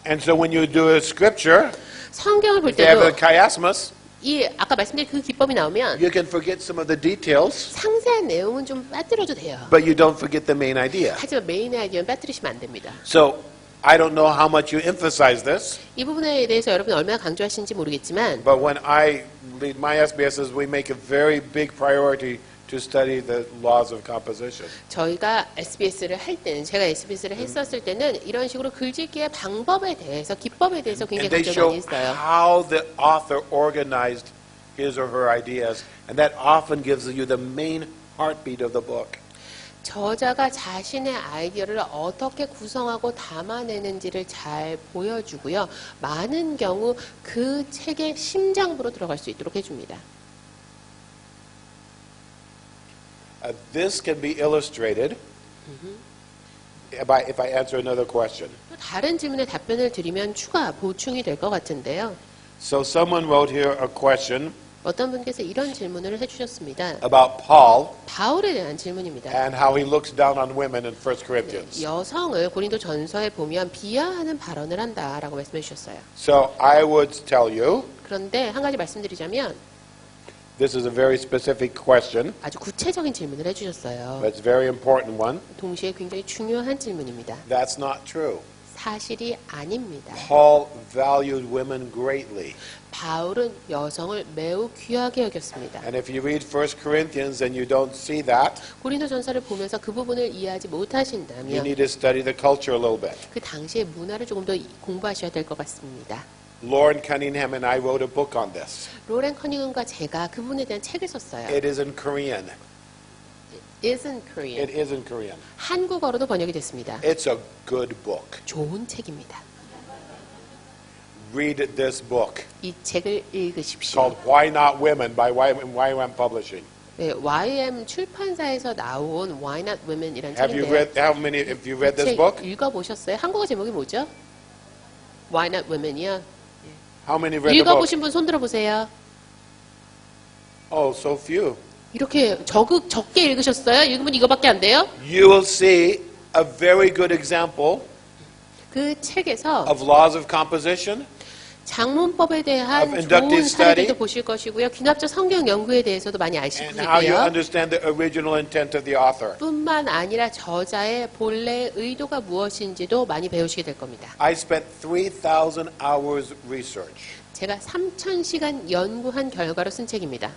And so when you do a scripture, 성경을 볼 if you have a 때도 chiasmus, 이 아까 말씀드린 그 기법이 나오면 you can forget some of the details, 상세한 내용은 좀 빠뜨려도 돼요. but you don't forget the main idea. 하지만 메인 아이디어는 빠뜨리시면 안 됩니다. So I don't know how much you emphasize this, 이 부분에 대해서 여러분 얼마나 강조하시는지 모르겠지만 but when I lead my SBSs, we make a very big priority to study the laws of composition. 저희가 SBS를 할 때는 제가 SBS를 했었을 때는 이런 식으로 글짓기의 방법에 대해서 기법에 대해서 굉장히 And they 강조 show 많이 했어요. how the author organized his or her ideas, and that often gives you the main heartbeat of the book. 저자가 자신의 아이디어를 어떻게 구성하고 담아내는지를 잘 보여주고요. 많은 경우 그 책의 심장부로 들어갈 수 있도록 해줍니다. This can be illustrated if I answer another question. 또 다른 질문에 답변을 드리면 보충이 될 것 같은데요. So someone wrote here a question 어떤 분께서 이런 질문을 해주셨습니다. about Paul 바울에 대한 질문입니다. and how he looks down on women in 1 Corinthians. 여성을 고린도 전서에 보면 비하하는 발언을 한다라고 말씀해 주셨어요. So I would tell you, 그런데 한 가지 말씀드리자면 this is a very specific question, 아주 구체적인 질문을 해주셨어요. but it's a very important one. 동시에 굉장히 중요한 질문입니다. That's not true. 사실이 아닙니다. Paul valued women greatly. 바울은 여성을 매우 귀하게 여겼습니다. And if you read 1 Corinthians and you don't see that, 고린도 전서를 보면서 그 부분을 이해하지 you 못하신다면 need to study the culture a little bit. 그 당시의 문화를 조금 더 공부하셔야 될 것 같습니다. Lauren Cunningham and I wrote a book on this. 로렌 커닝ham과 제가 그 부분에 대한 책을 썼어요. It is in Korean. Isn't Korean. It is in Korean. 한국어로도 번역이 됐습니다. It's a good book. 좋은 책입니다. Read this book 이 책을 읽으십시오. called Why Not Women by YM Publishing. 네, YM 출판사에서 나온 Why Not Women이라는 Have you 책인데요. have you read this 책 book? 읽어보셨어요? 한국어 제목이 뭐죠? Why Not Women이요. How many read the book? 읽어보신 분 손 들어보세요. Oh, so few. 이렇게 적게 읽으셨어요? 읽으면 이거밖에 안 돼요? You will see a very good example 그 책에서 of laws of composition, 장문법에 대한 of inductive 좋은 사례들도 study. 보실 것이고요. 귀납적 성경 연구에 대해서도 많이 아실 and how you 거고요. understand the original intent of the author. 뿐만 아니라 저자의 본래의 의도가 무엇인지도 많이 배우시게 될 겁니다. I spent 3,000 hours research, 제가 3,000시간 연구한 결과로 쓴 책입니다.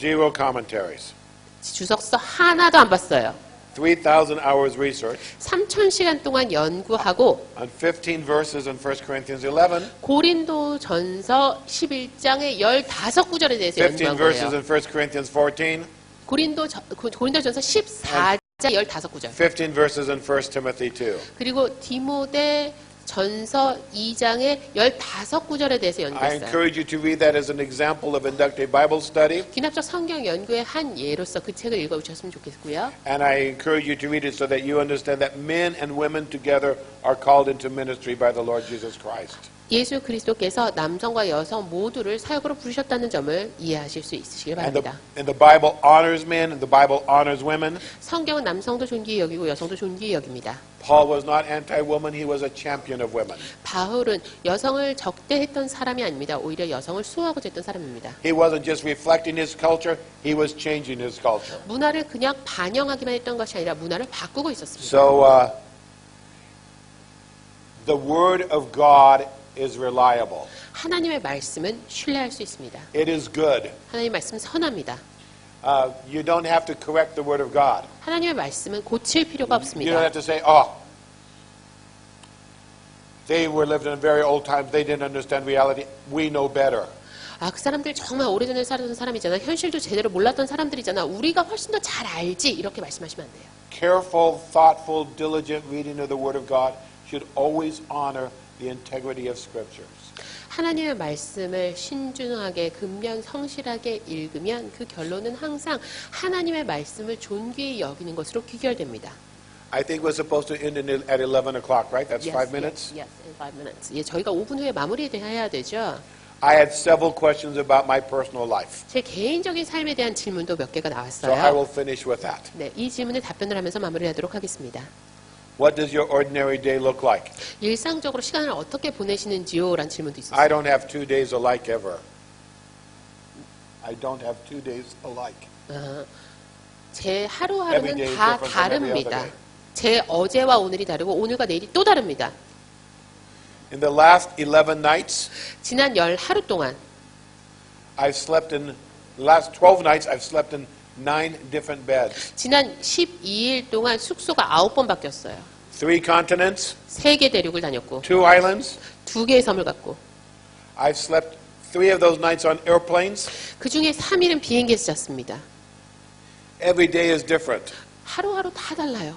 zero commentaries. 주석서 하나도 안 봤어요. 3,000 hours research 3,000시간 동안 연구하고 on 15 verses in 1 Corinthians 11, 고린도 전서 11장의 15구절에 대해서 15 연구한 verses 거예요. in 1 Corinthians 14, 고린도 전서 14장 15구절. 15 verses in 1 Timothy 2. 그리고 디모데 전서 2장의 15구절에 대해서 I 연구했어요. encourage you to read that as an example of inductive Bible study, 귀납적 성경 연구의 한 예로서 그 책을 읽어보셨으면 좋겠고요. and I encourage you to read it so that you understand that men and women together are called into ministry by the Lord Jesus Christ. 예수 그리스도께서 남성과 여성 모두를 사역으로 부르셨다는 점을 이해하실 수 있으시길 바랍니다. And the Bible honors men and the Bible honors women. 성경은 남성도 존귀히 여기고 여성도 존귀히 여깁니다. Paul was not anti-woman, he was a champion of women. 바울은 여성을 적대했던 사람이 아닙니다. 오히려 여성을 수호하고자 했던 사람입니다. He wasn't just reflecting his culture, he was changing his culture. 문화를 그냥 반영하기만 했던 것이 아니라 문화를 바꾸고 있었습니다. So, the Word of God is reliable. 하나님의 말씀은 신뢰할 수 있습니다. It is good. 하나님의 말씀은 선합니다. You don't have to correct the Word of God. 하나님의 말씀은 고칠 필요가 You don't 없습니다. have to say, oh, they were living in very old times, they didn't understand reality, we know better. 그 사람들 정말 오래전에 살았던 사람이잖아. 현실도 제대로 몰랐던 사람들이잖아. 우리가 훨씬 더 잘 알지. 이렇게 말씀하시면 안 돼요. Careful, thoughtful, diligent reading of the Word of God should always honor the integrity of Scriptures. 하나님의 말씀을 신중하게 근면 성실하게 읽으면 그 결론은 항상 하나님의 말씀을 존귀히 여기는 것으로 귀결됩니다. I think we're supposed to end at 11 o'clock, right? That's 5 minutes? Yes, in 5 minutes. 예, 저희가 5분 후에 마무리해야 되죠. I had several questions about my personal life, 제 개인적인 삶에 대한 질문도 몇 개가 so I 나왔어요. will finish with that. 네, 이 질문에 답변을 하면서 마무리하도록 하겠습니다. What does your ordinary day look like? 일상적으로 시간을 어떻게 보내시는지요? 라는 질문도 I 있었어요. don't have 2 days alike ever. I don't have 2 days alike. 제 Every day 하루하루는 is 다 different from every other 다릅니다. day. 제 어제와 오늘이 다르고 오늘과 내일이 또 다릅니다. In the last 11 nights, 지난 10하루 동안 I've slept in, last 12 nights, I've slept in 9 different beds. 지난 12일 동안 숙소가 9번 바뀌었어요. 3 continents, 3개 대륙을 다녔고 2 islands. 2개의 섬을 갔고 I've slept 3 of those nights on airplanes. 그 중에 3일은 비행기에서 잤습니다. Every day is different. 하루하루 다 달라요.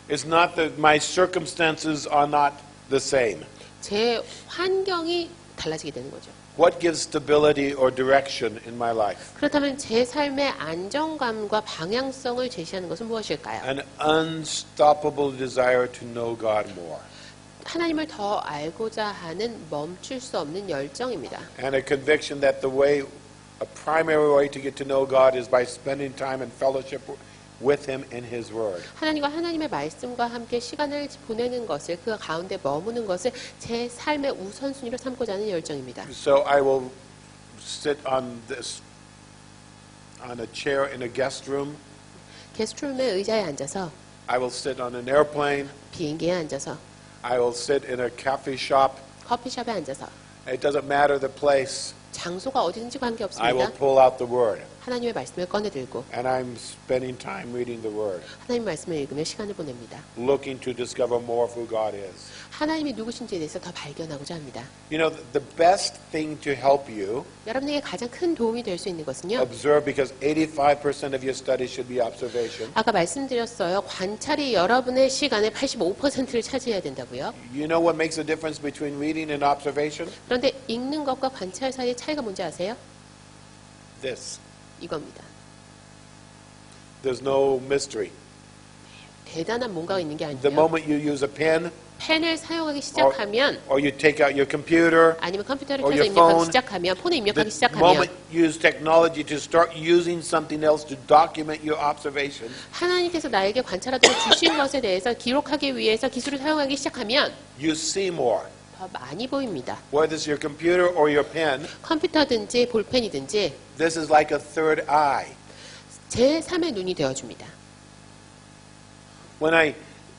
It's not that my circumstances are not the same. 제 환경이 달라지게 되는 거죠. What gives stability or direction in my life? 그렇다면 제 삶의 안정감과 방향성을 제시하는 것은 무엇일까요? An unstoppable desire to know God more. 하나님을 더 알고자 하는 멈출 수 없는 열정입니다. And a conviction that the way, a primary way to get to know God is by spending time in fellowship with Him in His Word. 하나님과 하나님의 말씀과 함께 시간을 보내는 것을 그 가운데 머무는 것을 제 삶의 우선순위로 삼고자 하는 열정입니다. So I will sit on a chair in a guest room. 게스트룸의 의자에 앉아서 I will sit on an airplane. 비행기에 앉아서 I will sit in a cafe shop. 커피숍에 앉아서 It doesn't matter the place. 장소가 어디든지 I will 관계없습니다. pull out the Word. 하나님의 말씀을 꺼내들고 And I'm spending time reading the Word, 하나님 말씀을 읽으며 시간을 보냅니다. looking to discover more of who God is. 하나님이 누구신지에 대해서 더 발견하고자 합니다. You know, the best thing to help you 여러분에게 가장 큰 도움이 될 수 있는 것은요. observe, because 85% of your study should be observation. 아까 말씀드렸어요. 관찰이 여러분의 시간의 85%를 차지해야 된다고요. You know what makes the difference between reading and observation? 그런데 읽는 것과 관찰 사이의 차이가 뭔지 아세요? This. 이겁니다. There's no mystery. 대단한 뭔가가 있는 게 The 아니에요. moment you use a pen, 펜을 사용하기 시작하면 or you take out your computer, 아니면 컴퓨터를 or 켜서 your 입력하기 phone, 시작하면 폰에 the 입력하기 시작하면 moment you use technology to start using something else to document your observations, 하나님께서 나에게 관찰하도록 주신 것에 대해서 기록하기 위해서 기술을 사용하기 시작하면 you see more. 더 많이 보입니다. Whether it's your computer or your pen, 컴퓨터든지 볼펜이든지 this is like a third eye. 제3의 눈이 되어줍니다. When I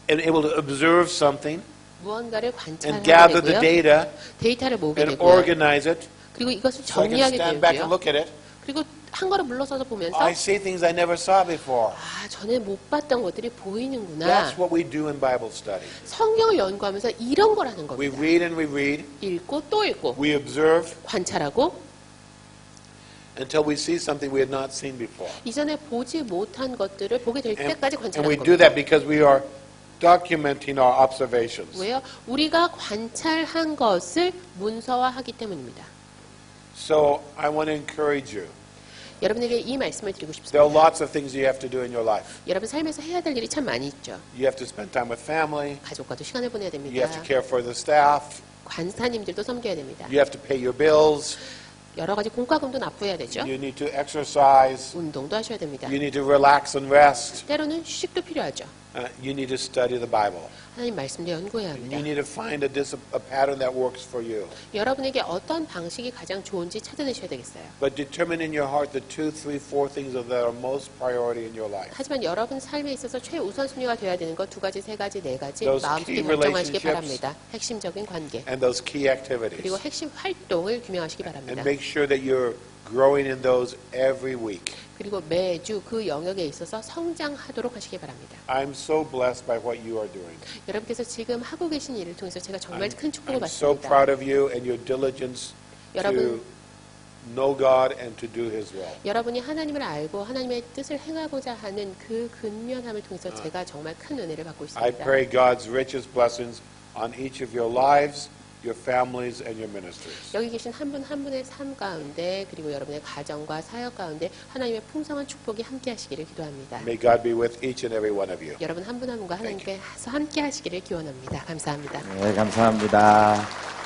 am able to observe something 무언가를 and gather 관찰하게 the 되고요. data 데이터를 모으게 and 되고요. organize it, 그리고 이것을 so I can 정리하게 stand back and 되고요. look at it, 그리고 한 걸음 물러서서 보면서 I see things I never saw before. 전에 못 봤던 것들이 보이는구나. That's what we do in Bible study. 성경을 연구하면서 이런 걸 하는 We 겁니다. read and we read, 읽고 또 읽고 we observe 관찰하고 until we see something we had not seen before. 이전에 보지 못한 것들을 보게 될 때까지 And 관찰하는 we do 겁니다. that because we are documenting our observations. 왜요? 우리가 관찰한 것을 문서화하기 때문입니다. So I want to encourage you. 여러분에게 이 말씀을 드리고 There are 싶습니다. lots of things you have to do in your life. 여러분 삶에서 해야 될 일이 참 많이 있죠. You have to spend time with family. 가족과도 시간을 보내야 You 됩니다. have to care for the staff. 관사님들도 섬겨야 됩니다. You have to pay your bills. 여러 가지 공과금도 납부해야 되죠. You need to exercise. 운동도 하셔야 됩니다. You need to relax and rest. 때로는 휴식도 필요하죠. You need to study the Bible. 하나님 말씀도 연구해야 You 합니다. need to find a pattern that works for you. 여러분에게 어떤 방식이 가장 좋은지 찾아내셔야 되겠어요. But determine in your heart the 2, 3, 4 things that are most priority in your life. 하지만 여러분 삶에 있어서 최우선순위가 되어야 되는 것 2가지, 3가지, 4가지 Those 마음속에 key 결정하시기 relationships. 바랍니다. 핵심적인 관계 And those key activities. 그리고 핵심 활동을 규명하시기 And 바랍니다. make sure that you're growing in those every week. 그리고 매주 그 영역에 있어서 성장하도록 하시기 바랍니다. I'm so blessed by what you are doing. 여러분께서 지금 하고 계신 일을 통해서 제가 정말 큰 축복을 I'm so 받습니다. proud of you and your diligence to 여러분, know God and to do His will. 여러분이 하나님을 알고 하나님의 뜻을 행하고자 하는 그 근면함을 통해서 제가 정말 큰 은혜를 받고 I 있습니다. pray God's richest blessings on each of your lives, your families, and your ministries. 여기 계신 한 분 한 분의 삶 가운데 그리고 여러분의 가정과 사역 가운데 하나님의 풍성한 축복이 함께 하시기를 기도합니다. May God be with each and every one of you. 여러분 한 분 한 분과 하나님께서 함께 하시기를 기원합니다. 감사합니다. 네, 감사합니다.